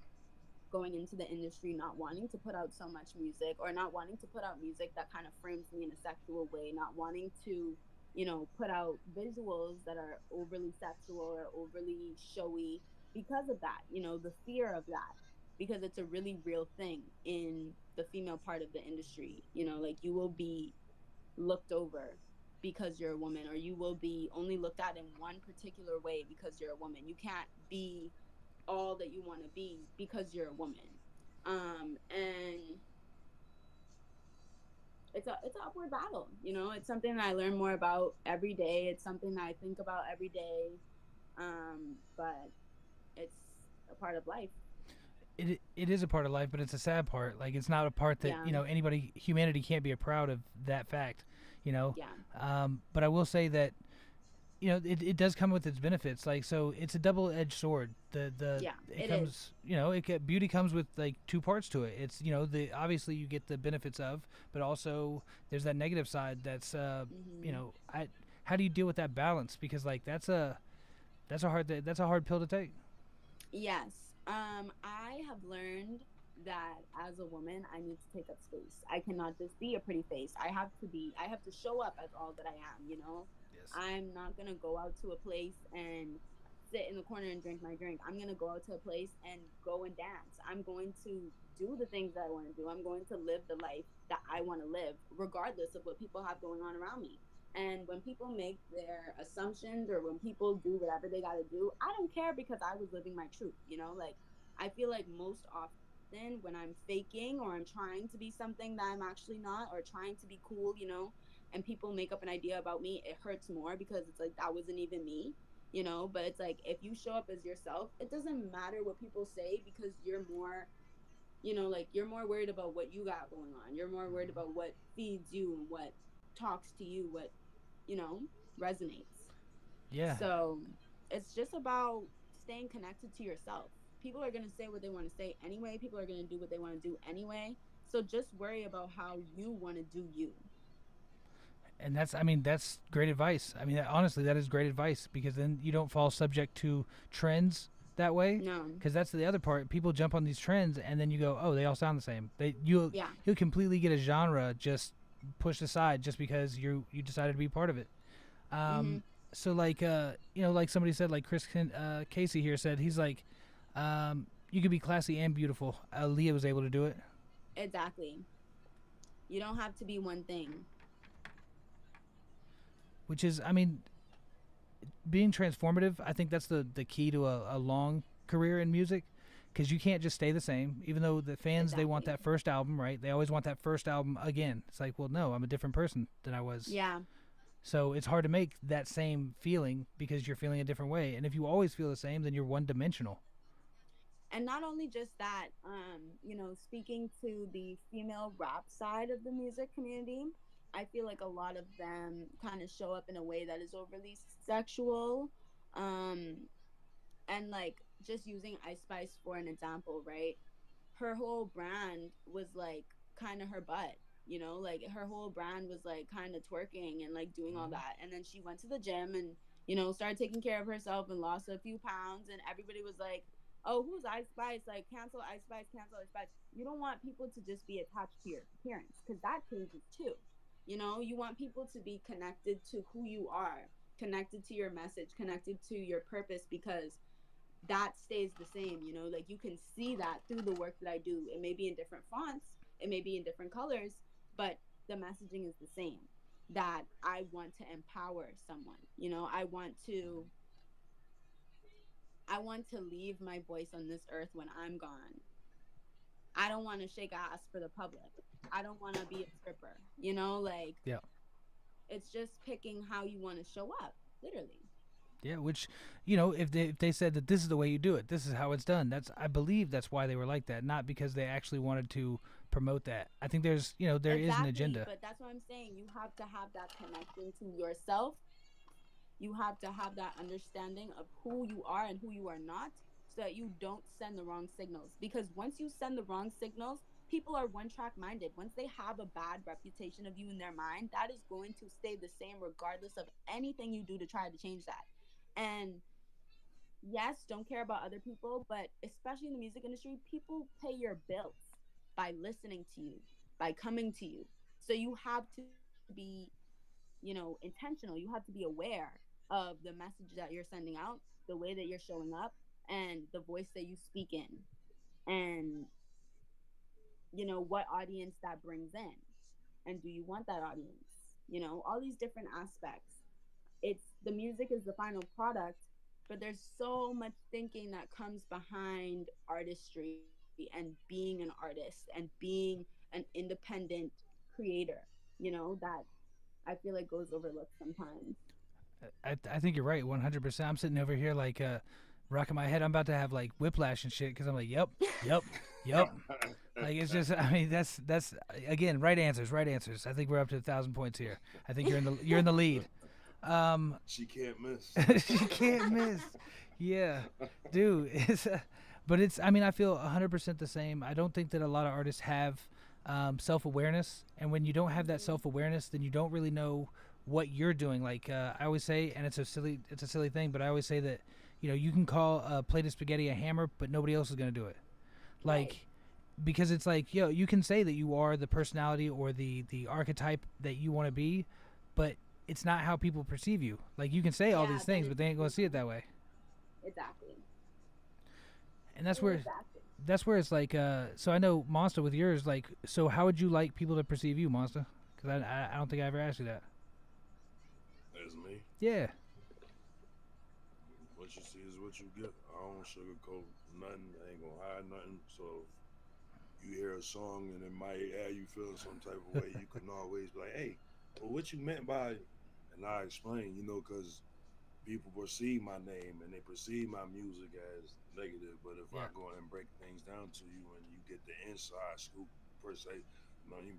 going into the industry not wanting to put out so much music or not wanting to put out music that kind of frames me in a sexual way, not wanting to, you know, put out visuals that are overly sexual or overly showy because of that, you know, the fear of that, because it's a really real thing in the female part of the industry. You know, like you will be looked over because you're a woman, or you will be only looked at in one particular way because you're a woman. You can't be all that you want to be because you're a woman. And it's an upward battle, you know. It's something that I learn more about every day. It's something that I think about every day. But it's a part of life. It is a part of life, but it's a sad part. Like it's not a part that Yeah, anybody, humanity can't be proud of that fact. You know, yeah, but I will say that it does come with its benefits. Like so, it's a double edged sword. The yeah. it It is. comes beauty comes with like two parts to it. It's the obviously you get the benefits of, but also there's that negative side. That's Hmm. I how do you deal with that balance? Because like that's a hard pill to take. Yes. I have learned that as a woman, I need to take up space. I cannot just be a pretty face. I have to show up as all that I am, you know? Yes. I'm not going to go out to a place and sit in the corner and drink my drink. I'm going to go out to a place and go and dance. I'm going to do the things that I want to do. I'm going to live the life that I want to live, regardless of what people have going on around me. And when people make their assumptions or when people do whatever they got to do, I don't care because I was living my truth, you know? Like, I feel like most often when I'm faking or I'm trying to be something that I'm actually not or trying to be cool, you know, and people make up an idea about me, it hurts more because it's like that wasn't even me, you know? But it's like if you show up as yourself, it doesn't matter what people say because you're more, you know, like you're more worried about what you got going on. You're more worried about what feeds you and what talks to you, what, you know, resonates. Yeah. So it's just about staying connected to yourself. People are going to say what they want to say anyway. People are going to do what they want to do anyway. So just worry about how you want to do you. And that's great advice. Honestly, that is great advice because then you don't fall subject to trends that way. No. Because that's the other part. People jump on these trends, and then you go, "Oh, they all sound the same." Yeah. You'll completely get a genre just pushed aside just because you decided to be part of it. Mm-hmm. Um, so like like somebody said, like Casey here said, he's like, you could be classy and beautiful. Leah was able to do it, Exactly. You don't have to be one thing. which is being transformative. I think that's the key to a long career in music, because you can't just stay the same. Even though the fans, they want Exactly. that first album, right? They always want that first album again. It's like, well, no, I'm a different person than I was. Yeah. So it's hard to make that same feeling because you're feeling a different way. And if you always feel the same, then you're one dimensional. And not only just that, you know, speaking to the female rap side of the music community, I feel like a lot of them kind of show up in a way that is overly sexual. Um, and like just using Ice Spice for an example, right? Her whole brand was like kind of her butt, you know, like her whole brand was like kind of twerking and like doing all Mm-hmm. that. And then she went to the gym and, you know, started taking care of herself and lost a few pounds. And everybody was like, oh, who's Ice Spice? Like, cancel Ice Spice, cancel Ice Spice. You don't want people to just be attached to your appearance because that changes too. You know, you want people to be connected to who you are, connected to your message, connected to your purpose, because that stays the same, you know, like you can see that through the work that I do. It may be in different fonts, it may be in different colors, but the messaging is the same. That I want to empower someone, you know, I want to leave my voice on this earth when I'm gone. I don't want to shake ass for the public. I don't want to be a stripper, you know, like Yeah. it's just picking how you want to show up, literally. Yeah, which, if they said that this is the way you do it, this is how it's done. That's I believe that's why they were like that, not because they actually wanted to promote that. I think there is an Exactly, agenda. but that's what I'm saying. You have to have that connection to yourself. You have to have that understanding of who you are and who you are not, so that you don't send the wrong signals. Because once you send the wrong signals, people are one track minded. Once they have a bad reputation of you in their mind, that is going to stay the same regardless of anything you do to try to change that. And yes, don't care about other people, but especially in the music industry, people pay your bills by listening to you, by coming to you. So you have to be, intentional. You have to be aware of the message that you're sending out, the way that you're showing up, and the voice that you speak in, and what audience that brings in. And do you want that audience? All these different aspects. It's the music is the final product, but there's so much thinking that comes behind artistry and being an artist and being an independent creator, that I feel like goes overlooked sometimes. I think you're right, 100%. I'm sitting over here like rocking my head. I'm about to have like whiplash and shit because I'm like, yep, yep, yep. Like it's just, I mean, that's again, right answers, right answers. I think we're up to 1,000 points here. I think you're in the lead. Um, She can't miss. she can't miss. Yeah, dude. But it's. I mean, I feel 100% the same. I don't think that a lot of artists have self awareness, and when you don't have that Mhm. self awareness, then you don't really know what you're doing. Like I always say, and it's a silly thing, but I always say that you can call a plate of spaghetti a hammer, but nobody else is gonna do it. Right. Like because it's like you can say that you are the personality or the archetype that you want to be, but it's not how people perceive you. Like you can say all Yeah, these that things, is but they ain't gonna see it true. that way. Exactly. And that's where Exactly. that's where it's like. So I know Monster with yours. Like, so how would you like people to perceive you, Monster? Because I don't think I ever asked you that. That's me. Yeah. What you see is what you get. I don't sugarcoat nothing. I ain't gonna hide nothing. So if you hear a song and it might have you feeling some type of way, you can always be like, "Hey, well, what you meant by?" And I explain, because people perceive my name and they perceive my music as negative. But if I Yeah. go and break things down to you and you get the inside scoop per se,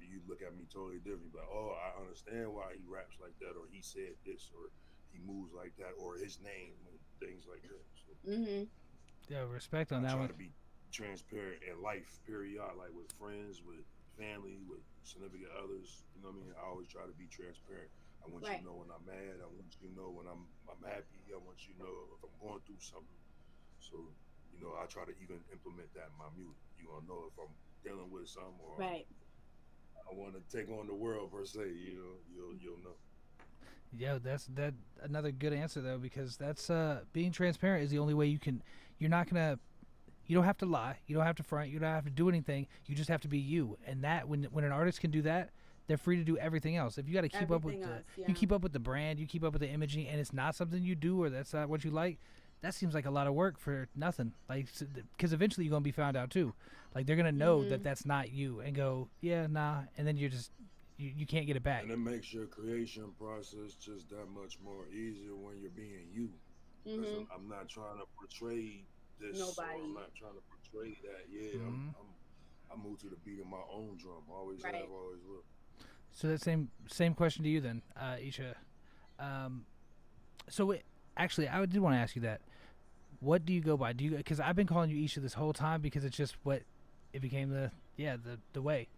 you look at me totally different. But oh, I understand why he raps like that, or he said this, or he moves like that, or his name and things like that. So Mhm. Yeah. Respect on I that try one. to be transparent in life, period. Like with friends, with family, with significant others. You know what I mean? I always try to be transparent. I want you to Right. know when I'm mad. I want you to know when I'm happy. I want you to know if I'm going through something. So, I try to even implement that in my music. You gonna know if I'm dealing with something or Right. I want to take on the world per se. You'll know. Yeah, that's that another good answer though, because that's being transparent is the only way you can. You're not gonna. You don't have to lie. You don't have to front. You don't have to do anything. You just have to be you. And that when an artist can do that, they're free to do everything else. If you got to keep up with Everything the else, you yeah. keep up with the brand, you keep up with the imaging, and it's not something you do or that's not what you like, that seems like a lot of work for nothing. Like because eventually you're gonna be found out too. Like they're gonna know that Mhm. that's not you and go yeah nah, and then you're just you can't get it back. And it makes your creation process just that much more easier when you're being you. Because Mhm. I'm not trying to portray this or I'm Nobody. not trying to portray that. Yeah, Mm-hmm. I move to the beat of my own drum. Always have, Right. always will. So that same question to you then, Isha. Um, so actually, I did want to ask you that. What do you go by? Do you because I've been calling you Isha this whole time because it's just what it became the way.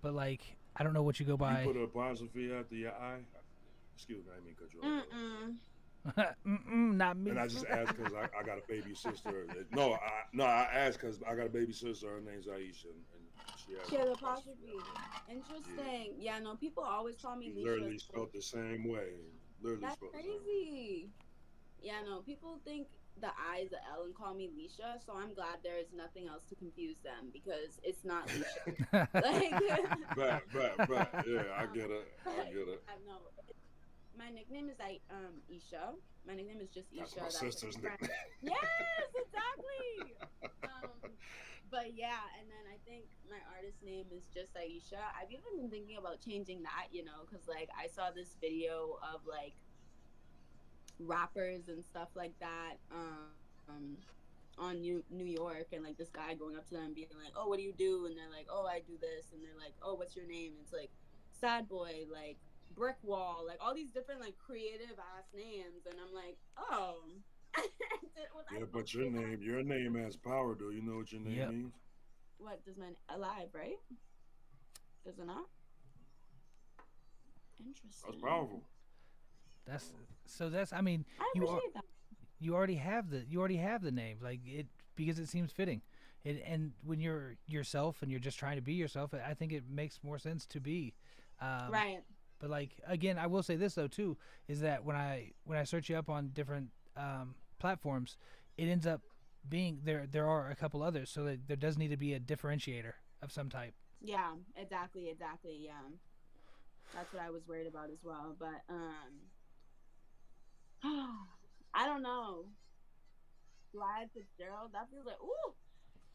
But like I don't know what you go You by. put an apostrophe after your I. Excuse me, I didn't mean to cut you off, brother. Mm-mm. Not And me. I just asked because I got a baby sister. No, I asked because I got a baby sister. Her name's Aisha, and she has She an has apostrophe after apostrophe. her. Yeah, Interesting. Yeah, no, people always call me she Leisha. literally So spelled the same way. Literally that's spelled the same way. crazy. Yeah, no, people think. the I is a L and call me Leisha. So I'm glad there is nothing else to confuse them because it's not Leisha. Like, But yeah, I get it. I but get it. yeah, no. My nickname is Isha. My nickname is just That's Isha. my That's like sister's friend. nickname. Yes, exactly. But yeah, and then I think my artist name is just Aisha. I've even been thinking about changing that, because like I saw this video of like rappers and stuff like that on New York, and like this guy going up to them being like, "Oh, what do you do?" And they're like, "Oh, I do this," and they're like, "Oh, what's your name?" And it's like Sad Boy, like Brick Wall, like all these different like creative ass names, and I'm like, oh, was I Yeah, supposed but to do that? your name has power, though. You know what your name Yep. means? What does my alive, right? Does it not? That's Interesting. powerful. That's so. That's. I mean, I you are. appreciate that. You already have the name like it because it seems fitting. And when you're yourself and you're just trying to be yourself, I think it makes more sense to be. Um, Right. but like again, I will say this though too is that when I search you up on different platforms, it ends up being there are a couple others, so that there does need to be a differentiator of some type. Yeah, exactly, exactly. Yeah. That's what I was worried about as well. But I don't know. Do I add Fitzgerald? That feels like ooh,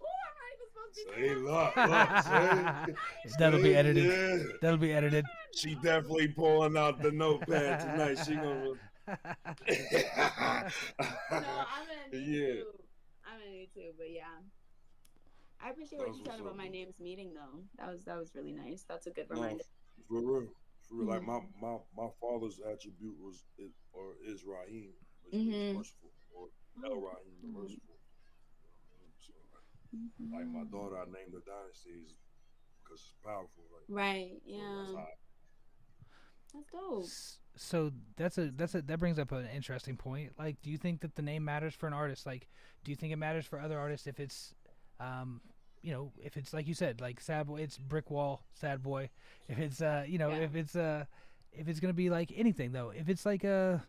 I'm not even supposed to be saying Say, that. look, say, That'll be say, edited. yeah. That'll be edited. She definitely pulling out the notepad tonight. She gonna. No, I'm gonna need Yeah, to. I'm gonna need to. But yeah, I appreciate what that's you what's said up, about my man. name's meeting though. That was really nice. That's a good No, reminder. for real, for real. Like Mhm. my father's attribute or is Rahim, which means Mhm. merciful, or El Oh. Rahim, the Mhm. merciful. You know what I mean? So like my Mhm. daughter, I named the dynasties because it's powerful, right? Right. So that's Yeah. how. That's dope. So that brings up an interesting point. Like, do you think that the name matters for an artist? Like, do you think it matters for other artists if it's, um, if it's like you said, like Sad Boy, it's Brick Wall, Sad Boy. If it's, Yeah. if it's gonna be like anything though, if it's like I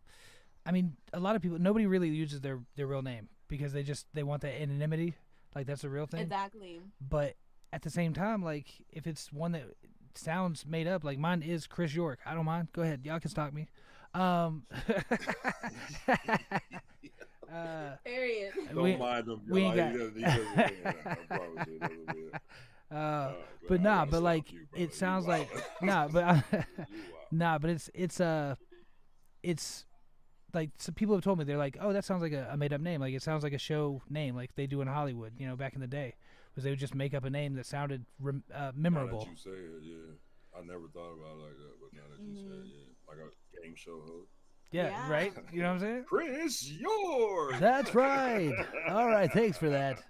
mean, a lot of people, nobody really uses their real name because they want that anonymity, like that's a real thing. Exactly. But at the same time, like if it's one that sounds made up, like mine is Chris York. I don't mind. Go ahead, y'all can stalk me. Um, uh, Period. Don't we mind him, we y'all. ain't got. He doesn't mean that. I promise you, he doesn't mean it. uh, Oh man, but I nah, gotta but stop like you, it brother. You sounds like wild. nah, but You wild. nah, but it's like some people have told me they're like, oh, that sounds like a made up name. Like it sounds like a show name, like they do in Hollywood. Back in the day, was they would just make up a name that sounded Now that memorable. you say it, yeah. I never thought about it like that, but now that you say it, Mhm. yeah. Like a game show host. Yeah, Yeah. right. You know what I'm saying? Chris York. That's right. All right, thanks for that.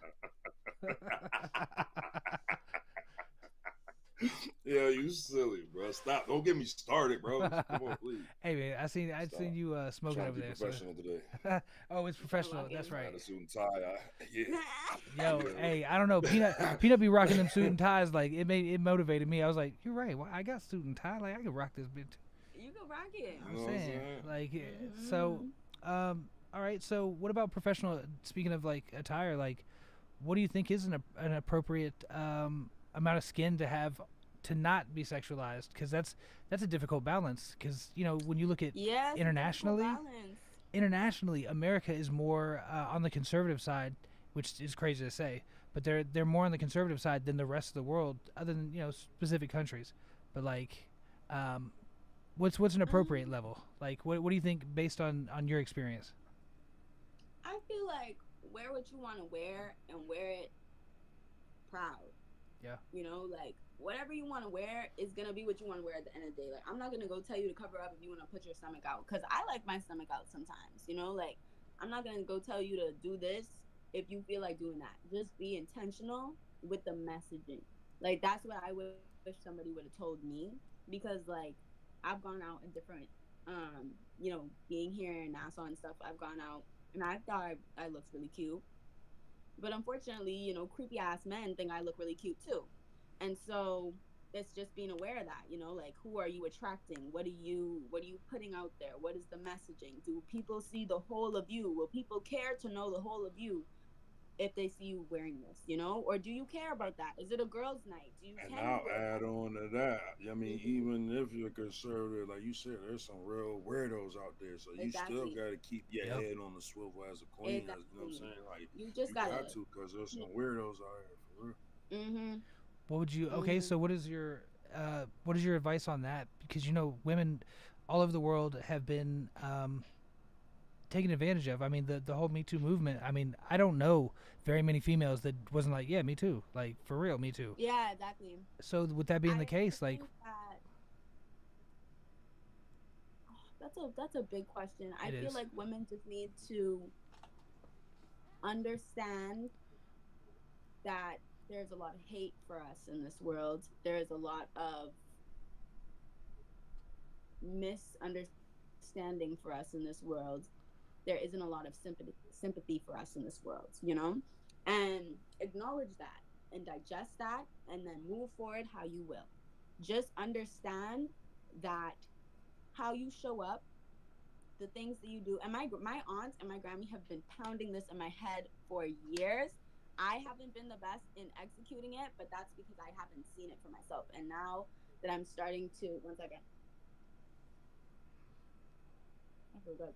Yeah, you silly, bro. Stop. Don't get me started, bro. Come on, please. Hey man, I Stop. seen you I'm smoking trying to over be there. So, professional today. oh, it's I'm trying to professional. lock That's in. I right. had a suit and tie. Yeah. Yo, Yeah. hey, I don't know. Peanut be rocking them suit and ties. Like it motivated me. I was like, you're right. Well, I got suit and tie. Like I can rock this bitch. You can rock it. You I'm know what I'm saying, saying? like, so, Mhm. all right. So, what about professional? Speaking of like attire, like, what do you think is an appropriate amount of skin to have to not be sexualized? Because that's a difficult balance. Because when you look at Yes, it's a difficult internationally, balance. America is more on the conservative side, which is crazy to say, but they're more on the conservative side than the rest of the world, other than specific countries. But like, um, what's an appropriate Um, level? Like, what do you think based on your experience? I feel like wear what you want to wear and wear it proud. Yeah. Like whatever you want to wear is gonna be what you want to wear at the end of the day. Like I'm not gonna go tell you to cover up if you want to put your stomach out, because I like my stomach out sometimes. Like I'm not gonna go tell you to do this if you feel like doing that. Just be intentional with the messaging. Like that's what I wish somebody would have told me, because like I've gone out in different being here in Nassau and stuff. I've gone out and I thought I looked really cute, but unfortunately, creepy ass men think I look really cute too. And so it's just being aware of that, like who are you attracting? What are you putting out there? What is the messaging? Do people see the whole of you? Will people care to know the whole of you if they see you wearing this, or do you care about that? Is it a girls' night? And Can you I'll wear add that? on to that. I mean, Hmm. even if you're conservative, like you said, there's some real weirdos out there. So you still Exactly. got to keep your Yep. head on the swivel as a queen. As you know what I'm Exactly. saying? Like You just you got gotta. to, because there's some weirdos out here for real. Mhm. What would you? Okay, Mhm. so what is your advice on that? Because women all over the world have been taken advantage of. I mean, the whole Me Too movement. I mean, I don't know very many females that wasn't like, yeah, me too, like for real, me too. Yeah, exactly. So with that being the I case, like, think that that's a big question. I it feel is. like women just need to understand that there's a lot of hate for us in this world. There's a lot of misunderstanding for us in this world. There isn't a lot of sympathy for us in this world. And acknowledge that and digest that and then move forward how you will. Just understand that how you show up, the things that you do. And my aunts and my Grammy have been pounding this in my head for years. I haven't been the best in executing it, but that's because I haven't seen it for myself. And now that I'm starting to, one second, I feel good.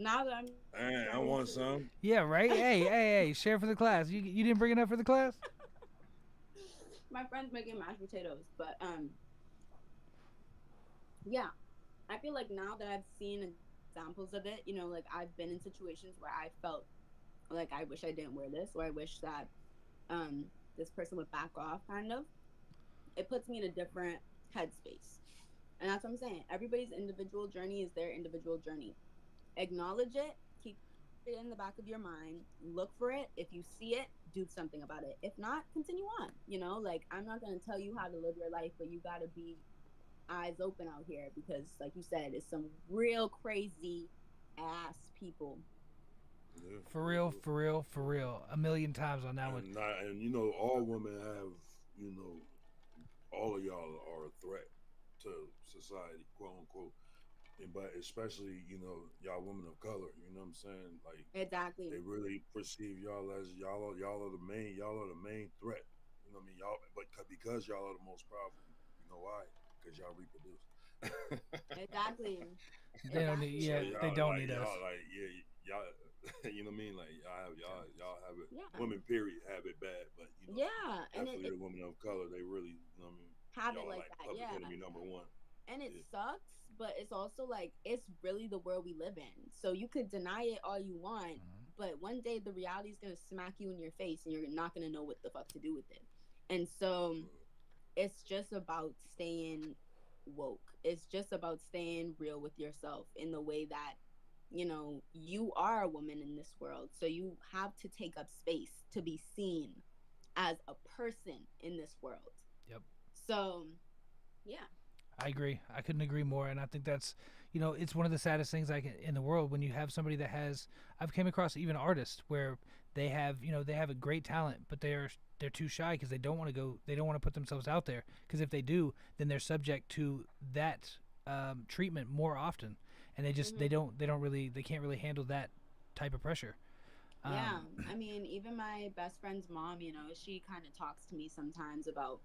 Now that I'm starting And I to, want some. Yeah, right. Hey, share for the class. You didn't bring enough for the class. my friend's making mashed potatoes, but yeah, I feel like now that I've seen examples of it, like I've been in situations where I felt like I wish I didn't wear this, or I wish that this person would back off, kind of. It puts me in a different headspace. And that's what I'm saying. Everybody's individual journey is their individual journey. Acknowledge it, keep it in the back of your mind, look for it. If you see it, do something about it. If not, continue on. Like I'm not going to tell you how to live your life, but you got to be eyes open out here because, like you said, it's some real crazy ass people. Yeah, For for real, real. for real, for real. A million times on that one. And you know, all women have, you know, all of y'all are a threat to society, quote unquote. But especially, you know, y'all women of color, you know what I'm saying? Like Exactly. they really perceive y'all as y'all are the main threat. You know what I mean? Y'all, but because y'all are the most powerful, you know why? Because y'all reproduce. Exactly. They don't need. Exactly. So Yeah, And they don't need us. y'all like yeah y'all you know what I mean, like y'all have it, yeah. women period have it bad, but you know Yeah. And definitely it the women of color, they really, you know what I mean, have it y'all are like like that. public Yeah. enemy number one. And it Yeah. sucks, but it's also like it's really the world we live in. So you could deny it all you want, but one day the reality is going to smack you in your face and you're not going to know what the fuck to do with it. And so it's just about staying woke. It's just about staying real with yourself in the way that you are a woman in this world. So you have to take up space to be seen as a person in this world. Yep. So, yeah. I agree. I couldn't agree more, and I think that's, it's one of the saddest things like in the world when you have somebody that has. I've came across even artists where they have a great talent, but they're too shy because they don't want to go. They don't want to put themselves out there because if they do, then they're subject to that treatment more often, and Hmm. they can't really handle that type of pressure. Yeah, Um, I mean, even my best friend's mom, she kind of talks to me sometimes about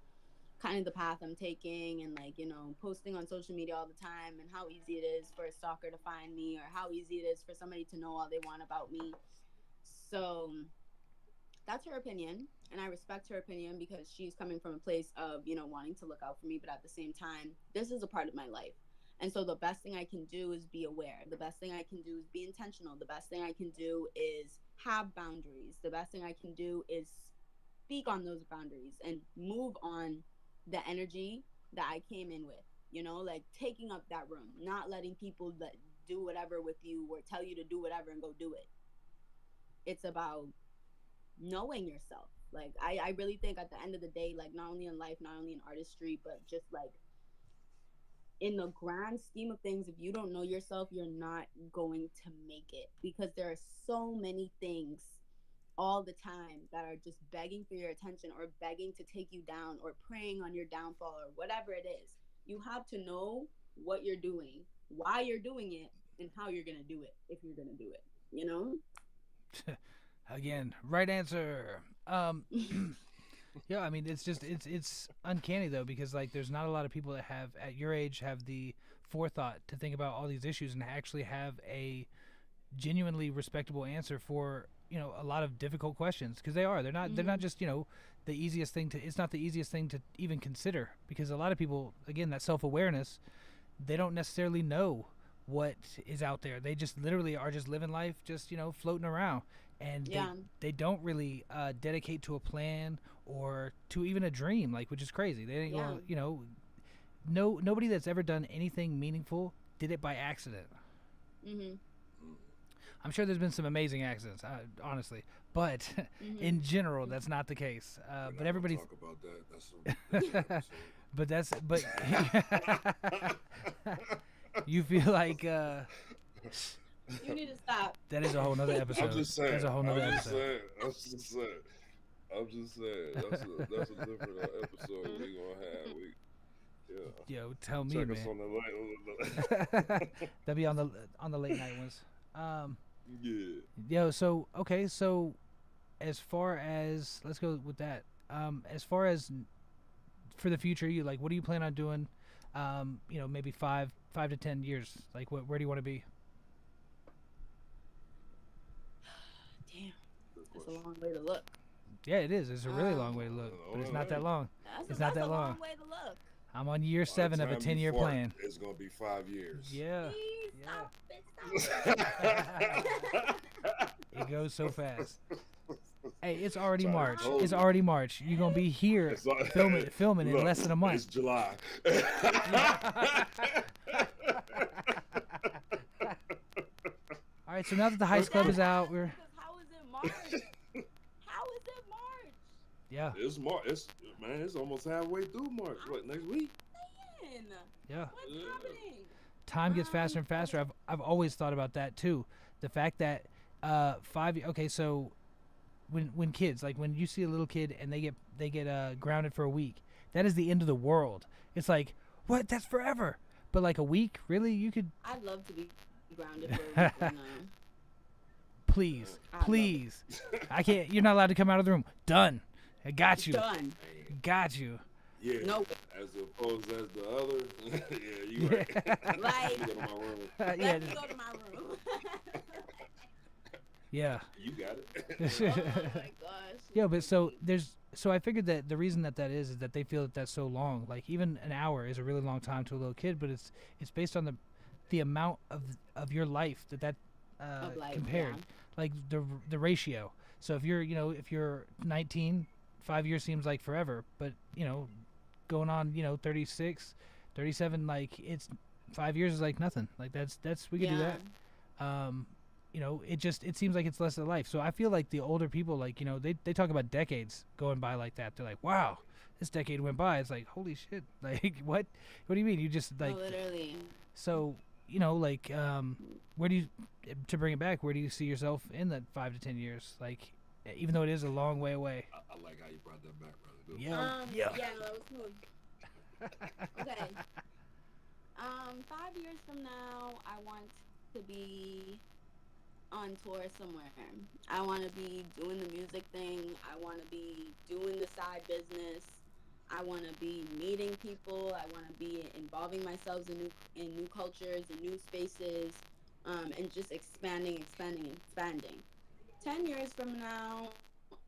kind of the path I'm taking and like, posting on social media all the time and how easy it is for a stalker to find me or how easy it is for somebody to know all they want about me. So that's her opinion. And I respect her opinion because she's coming from a place of, wanting to look out for me. But at the same time, this is a part of my life. And so the best thing I can do is be aware. The best thing I can do is be intentional. The best thing I can do is have boundaries. The best thing I can do is speak on those boundaries and move on the energy that I came in with, like taking up that room, not letting people that do whatever with you or tell you to do whatever and go do it. It's about knowing yourself. Like I really think at the end of the day, like not only in life, not only in artistry, but just like in the grand scheme of things, if you don't know yourself, you're not going to make it because there are so many things all the time that are just begging for your attention or begging to take you down or preying on your downfall or whatever it is. You have to know what you're doing, why you're doing it, and how you're going to do it if you're going to do it, you know? Again, right answer. Yeah, I mean it's just it's uncanny though because like there's not a lot of people that have at your age have the forethought to think about all these issues and actually have a genuinely respectable answer for a lot of difficult questions because they're not Hmm. just the easiest thing to it's not the easiest thing to even consider because a lot of people again that self-awareness they don't necessarily know what is out there. They just literally are just living life, just floating around, and they Yeah. they don't really dedicate to a plan or to even a dream, like which is crazy. They ain't Yeah. going, no nobody that's ever done anything meaningful did it by accident. Hmm. Mm. I'm sure there's been some amazing accidents, honestly, but Hmm. in general, that's not the case. We're But not gonna everybody's, talk about that. That's a different but episode. you feel like You need to stop. that is a whole nother I'm episode. just That's saying. a whole I'm nother just episode. saying. I'm just saying. I'm just saying. That's a different episode we gonna have. We yeah. Yo, tell me, Check us man. on the link. That'll be on the late night ones. Um, Yeah. yo, so okay, so as far as let's go with that. As far as for the future, you like, what do you plan on doing? Maybe 5 to 10 years. Like, where do you want to be? Damn, Good that's a question. long way to look. Yeah, it is. It's a really long way to look, but it's not Hey, that long. It's not That's a that long. long way to look. I'm on year by the 7 of a time you 10-year fart, plan. it's gonna be 5 years. Yeah, Please yeah. stop it, stop it. It goes so fast. Hey, it's already Trying to March. told It's you. already March. You're gonna be here It's all, filming in look, less than a month. it's July. All right, so now that the Heist Club That is out, matters because how is it March? How is it March? yeah, It's March. It's man. It's almost halfway through March. What next week? Man, yeah. what's Yeah. happening? Time gets faster and faster. Okay. I've always thought about that too. The fact that 5. Okay, so when kids like when you see a little kid and they get grounded for a week, that is the end of the world. It's like what? That's forever. But like a week, really? You could I'd love to be grounded for a week when please, I love it. please. I can't. You're not allowed to come out of the room. Done. I got you. Done. Man, Got you. yeah. No way. As opposed as the other. Yeah, you right. Like, Let me go to my room. Yeah. let me go to my room. Yeah. You got it. Oh my gosh. Yeah, but so I figured that the reason that is that they feel that that's so long. Like even an hour is a really long time to a little kid, but it's based on the amount of your life that Of life, compared, yeah. like the ratio. So if you're 19, 5 years seems like forever, but going on 36, 37, like it's 5 years is like nothing. Like that's we could do Yeah. that. It seems like it's less of life. So I feel like the older people, like they talk about decades going by like that. They're like, wow, this decade went by. It's like holy shit. Like what do you mean? You just No, like literally. so like where do you to bring it back? Where do you see yourself in that 5 to 10 years? Like even though it is a long way away. I like how you brought that back, brother. Good. Yeah. Yeah, no, that was smooth. Okay. 5 years from now, I want to be on tour somewhere. I want to be doing the music thing. I want to be doing the side business. I want to be meeting people. I want to be involving myself in new cultures and new spaces, and just expanding, expanding, expanding. 10 years from now,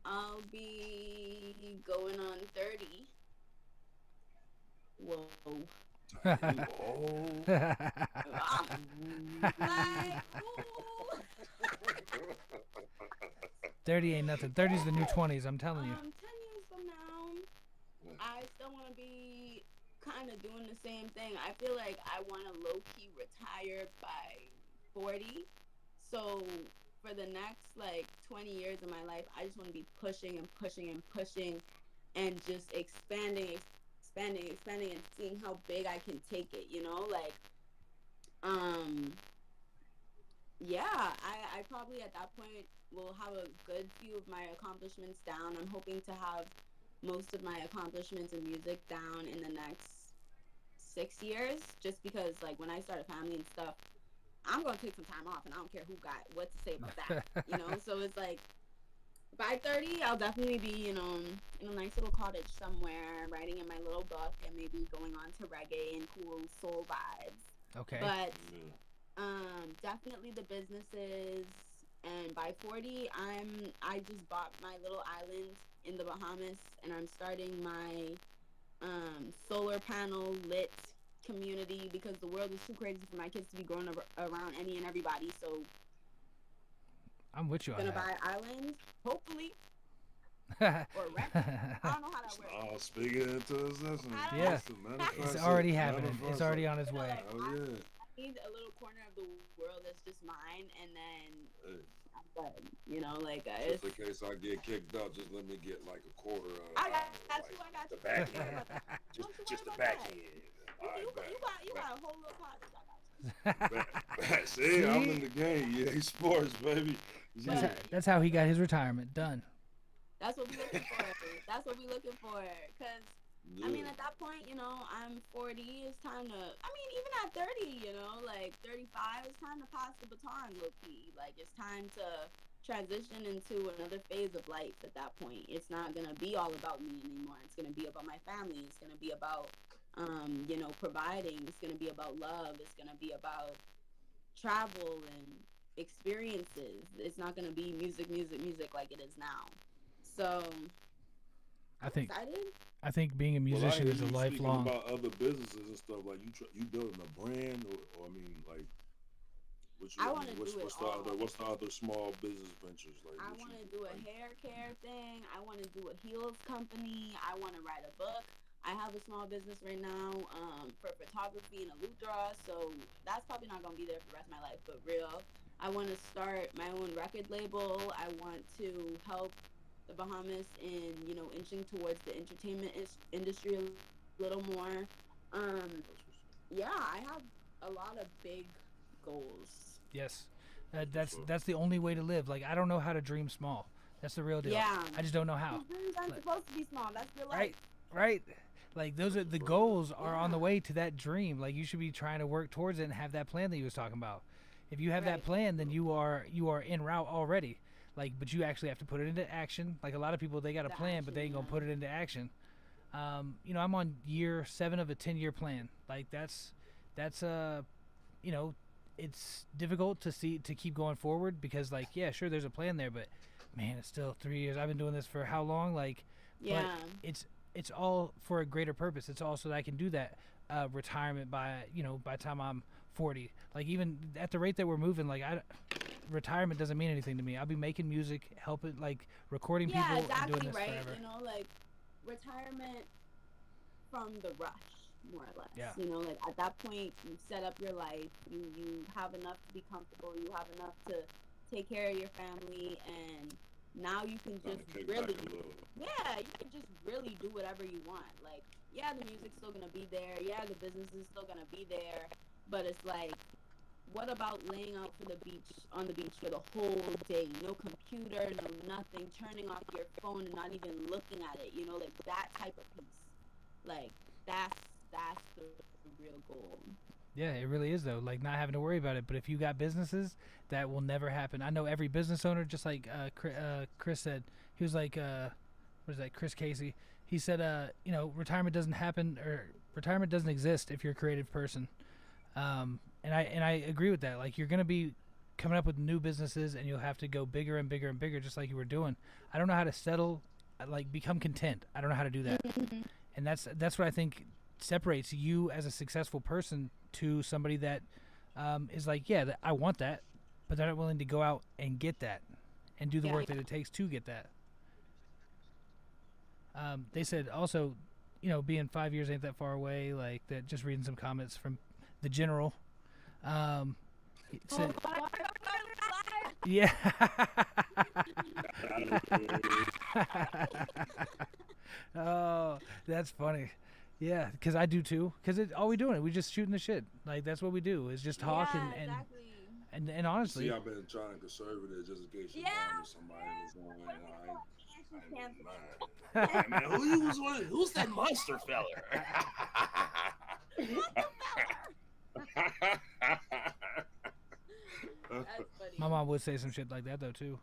I'll be going on 30. Whoa. Oh. Ah, like, ooh. 30 ain't nothing. 30's the new 20s. I'm telling you. 10 years from now, I still want to be kind of doing the same thing. I feel like I want to low key retire by 40. So for the next like 20 years of my life, I just want to be pushing and pushing and pushing and just expanding, expanding, expanding and seeing how big I can take it, like um Yeah, I probably at that point will have a good few of my accomplishments down. I'm hoping to have most of my accomplishments in music down in the next 6 years, just because like when I start a family and stuff, I'm gonna take some time off, and I don't care who got what to say about that, you know. So it's like by 30, I'll definitely be, in a nice little cottage somewhere, writing in my little book, and maybe going on to reggae and cool soul vibes. Okay. But Yeah. definitely the businesses. And by 40, I just bought my little island in the Bahamas, and I'm starting my solar panel lit community because the world is too crazy for my kids to be growing around any and everybody. So I'm with you on gonna buy an island, hopefully, that. or rent. I don't know how that works. Oh, speaking into existence. I don't Yeah, Listen, it's manifest already it. happening. It's Manifest already it. on its way. like Oh yeah. I need a little corner of the world that's just mine, and then Hey, I'm good. Like just it's. in case I get kicked out, just let me get like a quarter of I got like you. I got the you. back Don't you worry end. about that. Just Don't you worry just the about back that. end. You, All you, right, you back. got you Back. got a whole little cottage. I got you. Back. See, I'm See, in the game. Yeah, sports, baby. that's Yeah. how, that's how he got his retirement done. That's what we looking for. That's what we looking for. Cause I Yeah. mean, at that point, I'm 40. It's time to. I mean, even at 30, like 35, it's time to pass the baton, low key. Like it's time to transition into another phase of life. At that point, it's not gonna be all about me anymore. It's gonna be about my family. It's gonna be about, providing. It's gonna be about love. It's gonna be about travel and experiences. It's not gonna be music, music, music like it is now. So I I'm think excited. I think being a Well, I musician hear is a you speaking lifelong. about other businesses and stuff. Like you building a brand, or I mean, like what you I I want mean, to do it all. what's the other small business ventures like I what you want to do a like? hair care thing. I want to do a heels company. I want to write a book. I have a small business right now for photography in Eludra, so that's probably not gonna be there for the rest of my life. But real, I want to start my own record label. I want to help the Bahamas in inching towards the entertainment industry a little more. Um, That's what's yeah, I have a lot of big goals. Yes, that's what's up. that's the only way to live. Like I don't know how to dream small. That's the real deal. Yeah, I just don't know how. because dreams aren't Like, supposed to be small. That's real life. right, right. Like those are That's the what's up. goals are on the Yeah. way to that dream. Like you should be trying to work towards it and have that plan that you was talking about. If you have that Right. plan, then you are en route already. Like, but you actually have to put it into action. Like a lot of people, they got a The plan, but they action, ain't gonna yeah. put it into action. I'm on year 7 of a 10-year plan. Like that's you know, it's difficult to keep going forward because like yeah, sure there's a plan there, but man, it's still 3 years. I've been doing this for how long? Like, but Yeah. it's all for a greater purpose. It's all so that I can do that retirement by the time I'm 40. Like even at the rate that we're moving, like retirement doesn't mean anything to me. I'll be making music, helping like recording Yeah, people and doing exactly, this right? forever. Like retirement from the rush, more or less. Yeah. Like at that point, you set up your life. You have enough to be comfortable. You have enough to take care of your family, and now you can Kind just of kick back really, a little. yeah, you can just really do whatever you want. Like, yeah, the music's still gonna be there. Yeah, the business is still gonna be there. But it's like, what about laying out for the beach on the beach for the whole day? No computer, no nothing, turning off your phone and not even looking at it. Like that type of peace. Like that's the real goal. Yeah, it really is though. Like not having to worry about it. But if you got businesses, that will never happen. I know every business owner, just like Chris said, he was like, what is that? Chris Casey. He said, retirement doesn't happen or retirement doesn't exist if you're a creative person. And I agree with that. Like you're gonna be coming up with new businesses, and you'll have to go bigger and bigger and bigger, just like you were doing. I don't know how to settle, like become content. I don't know how to do that, and that's what I think separates you as a successful person to somebody that is like, yeah, I want that, but they're not willing to go out and get that and do the Yeah. work that it takes to get that. They said also, being 5 years ain't that far away. Like that. Just reading some comments from the general. He said, yeah. Oh, that's funny. Yeah, because I do too. Because all we doing it, we just shooting the shit. Like that's what we do is just talk Yeah, and exactly. And See, honestly, I've been trying to conserve it just in case you're Yeah, buying me somebody was on. we're gonna go and she's I ain't really canceled. lying. Like, man, who you was with? Who's that monster feller? Monster feller. That's my funny. mom would say some shit like that though too.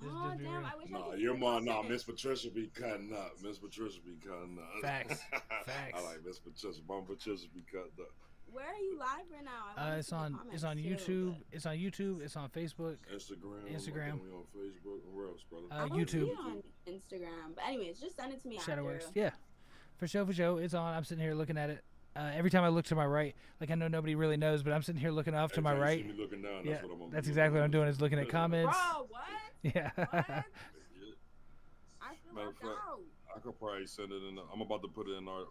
Oh Just be damn! real. I wish I Nah, could your hear mom, nah, Monster. Miss Patricia be cutting up. Miss Patricia be cutting Facts, up. I facts. like Miss Patricia. Mom Patricia be cutting up. Where are you live right now? I want to see the It's comments on too, YouTube. but It's on YouTube. It's on Facebook, Instagram, I Instagram, think we on Facebook. Where else, brother? I don't see YouTube. it on Instagram. But anyways, just send it to me Shadowworks. after. Yeah, for show, for show. It's on. I'm sitting here looking at it. Every time I look to my right, like I know nobody really knows, but I'm sitting here looking off to Every my time you see right. me looking down, Yeah, that's what I'm gonna be that's looking exactly what I'm at. doing is looking at comments. Bro, what? Yeah. What? Yeah. I feel Matter of left fact, out. I could probably send it in. I'm about to put it in our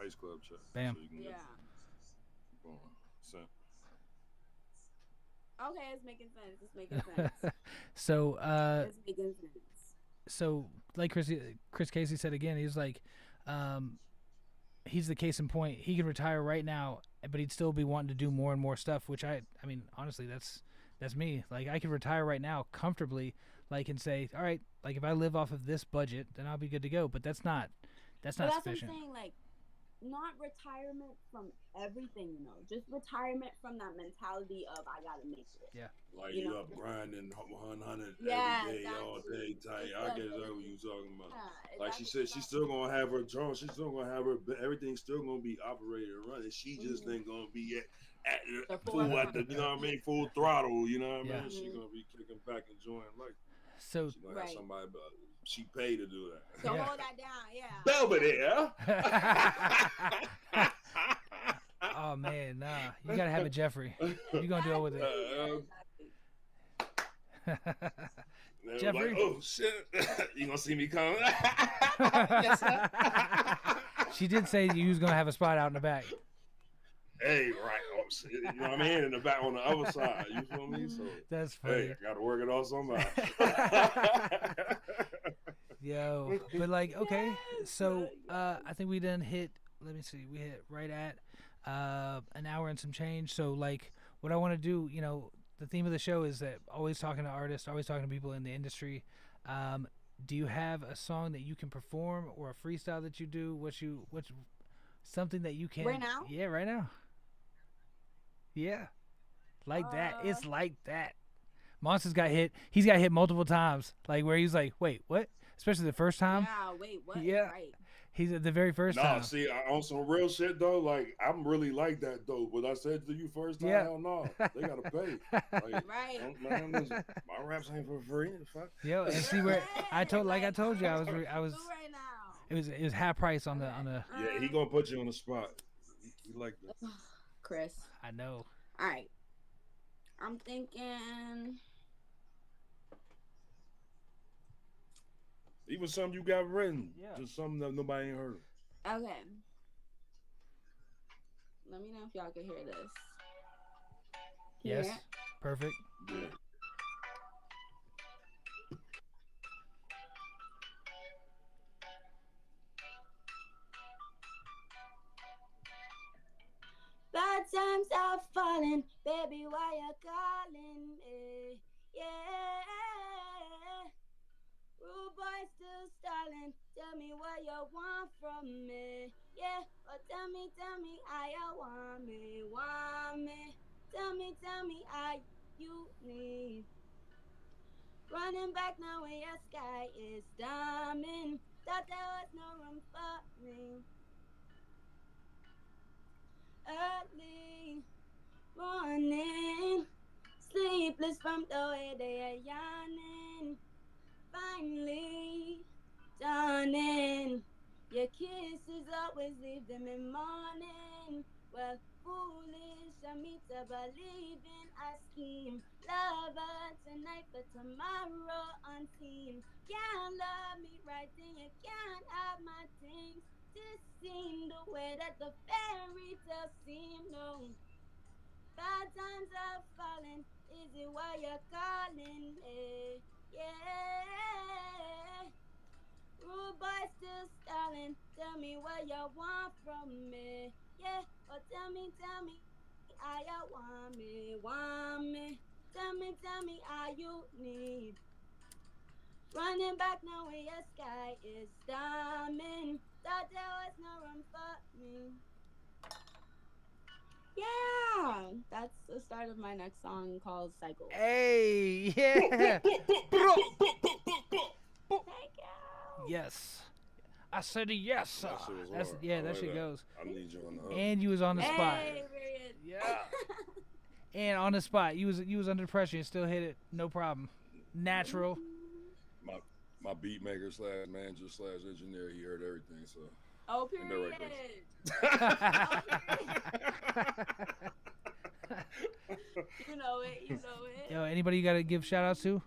Ice Club chat Bam. so you can get Yeah. going. Sent. Okay, it's making sense. It's making sense. so It's making sense. so like Chris Casey said again, he's like, um, he's the case in point. He could retire right now, but he'd still be wanting to do more and more stuff. Which I mean, honestly, that's me. Like I could retire right now comfortably, like and say, all right, like if I live off of this budget, then I'll be good to go. But that's But not that's what I'm sufficient. saying. Like, not retirement from everything, just retirement from that mentality of I gotta make it. Yeah. Like You you know? up grinding 100 Yeah, every day, all exactly. day, tight. I Instead get of exactly what living you talking about. Like that's she what said, it's she's about. still gonna have her drone. She's still gonna have her. Everything's still gonna be operated and running. She just Mhm. ain't gonna be at The full at the. forefront. You know what I mean? Full throttle. You know what I Yeah. mean? She Mhm. gonna be kicking back, enjoying life. So She gonna have Right. somebody. She paid to do So that. yeah. hold that down. Yeah. Belvedere. Oh man, nah. You gotta have a Jeffrey. You gonna deal with it. Exactly. Yeah, exactly. They were Jeffrey? like, oh shit, you gonna see me coming? Yes, sir. She did say you was gonna have a spot out in the back. Hey, right. Oh, shit, you know what I mean? In the back on the other side. You feel me? So, That's hey, funny. I gotta work it off somebody. Yo, but like, okay, Yes, so yes. I think we done hit. Let me see, we hit right at an hour and some change. So like, what I want to do, the theme of the show is that always talking to artists, always talking to people in the industry. Um, do you have a song that you can perform or a freestyle that you do? What's something that you can? Right now? Yeah, right now. Yeah, like that. Uh, It's like that. Monster's got hit. He's got hit multiple times. Like where he's like, wait, what? Especially the first time. yeah. Wait, what? Yeah. Right. He's at the very first Nah, time. see, on some real shit though, like I'm really like that though. What I said to you first time, Yeah. hell no, they gotta pay. Like, Right. man, listen, my raps ain't for free. Fuck. Yo, and see You're where I right. told, like I Like, told you, I was, what I was, do right now? it was half price on Okay. the. Yeah, he gonna put you on the spot. He like that. Chris. I know. All right. I'm thinking. Even something you got written, Yeah. just something that nobody ain't heard. Okay. Let me know if y'all can hear this. Can you Yes. hear it? Perfect. Yeah. Bad times are falling, baby. Why you calling me? Yeah. Rude boy still stalling. Tell me what you want from me. Yeah, but tell me how you want me. Tell me how you need. Running back now when your sky is diamond. Thought there was no room for me. Early morning, sleepless from the way they are yawning. Finally dawning. Your kisses always leave them in mourning. Well, foolish of me to believe in a scheme. Lover tonight, but tomorrow unseen. Can't love me right, then you can't have my things. This seem the way that the fairy tale seem. No, bad times are falling. Is it why you're calling me? Yeah. Rude boy still stalling. Tell me what you want from me. Yeah, but tell me how you want me, want me. Tell me how you need. Running back now where your sky is storming. Thought there was no room for me. Yeah, that's the start of my next song called Cycle. Hey, yeah. Bro. Thank you. Yes. I said yes. That shit was That's hard. yeah, I that like shit that. goes. I need you on the hook. And you was on the spot. Hey, period. Yeah. And on the spot, you was under pressure and still hit it, no problem. Natural. my my beat maker slash manager slash engineer, he heard everything, so Oh, in the right period. You know it. You know it. Yo, anybody you gotta give shout outs to?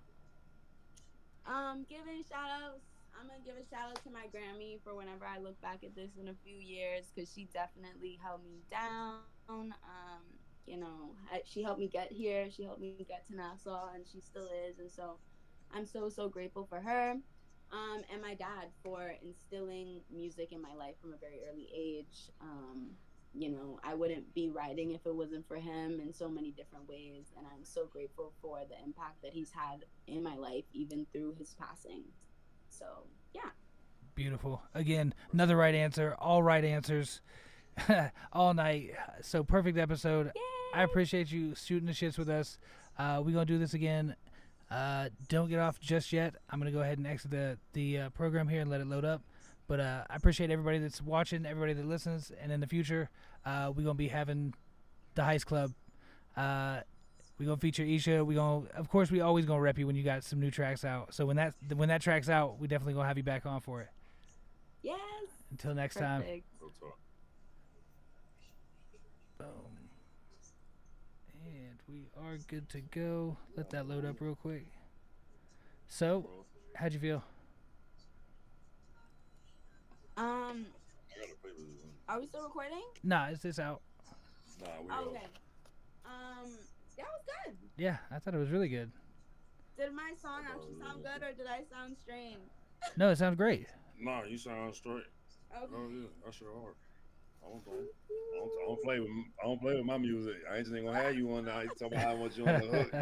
Giving shout outs. I'm gonna give a shout out to my Grammy for whenever I look back at this in a few years, because she definitely held me down. You know, she helped me get here. She helped me get to Nassau, and she still is. And so, I'm so grateful for her. And my dad for instilling music in my life from a very early age. You know, I wouldn't be writing if it wasn't for him in so many different ways. And I'm so grateful for the impact that he's had in my life, even through his passing. So, yeah. Beautiful. Again, another right answer. All right answers. All night. So perfect episode. Yay! I appreciate you shooting the shits with us. We're gonna do this again. Don't get off just yet. I'm gonna go ahead and exit the program here and let it load up. But I appreciate everybody that's watching, everybody that listens, and in the future, we're gonna be having the Heist Club. We're gonna feature Isha. Of course, we always gonna rep you when you got some new tracks out. So when that track's out, we definitely gonna have you back on for it. Yes. Until next time. Perfect. Real talk. Boom. And we are good to go. Let that load up real quick. So, how'd you feel? I gotta play with this one. Are we still recording? Nah, is this out? Nah, we Oh, go. okay. That was good. Yeah, I thought it was really good. Did my song actually sound good, or did I sound strange? No, it sounds great. Nah, you sound straight. Okay. Oh yeah, that's your heart. I don't play with my music. I ain't just ain't gonna have you on now. You talking about how much you on the hook.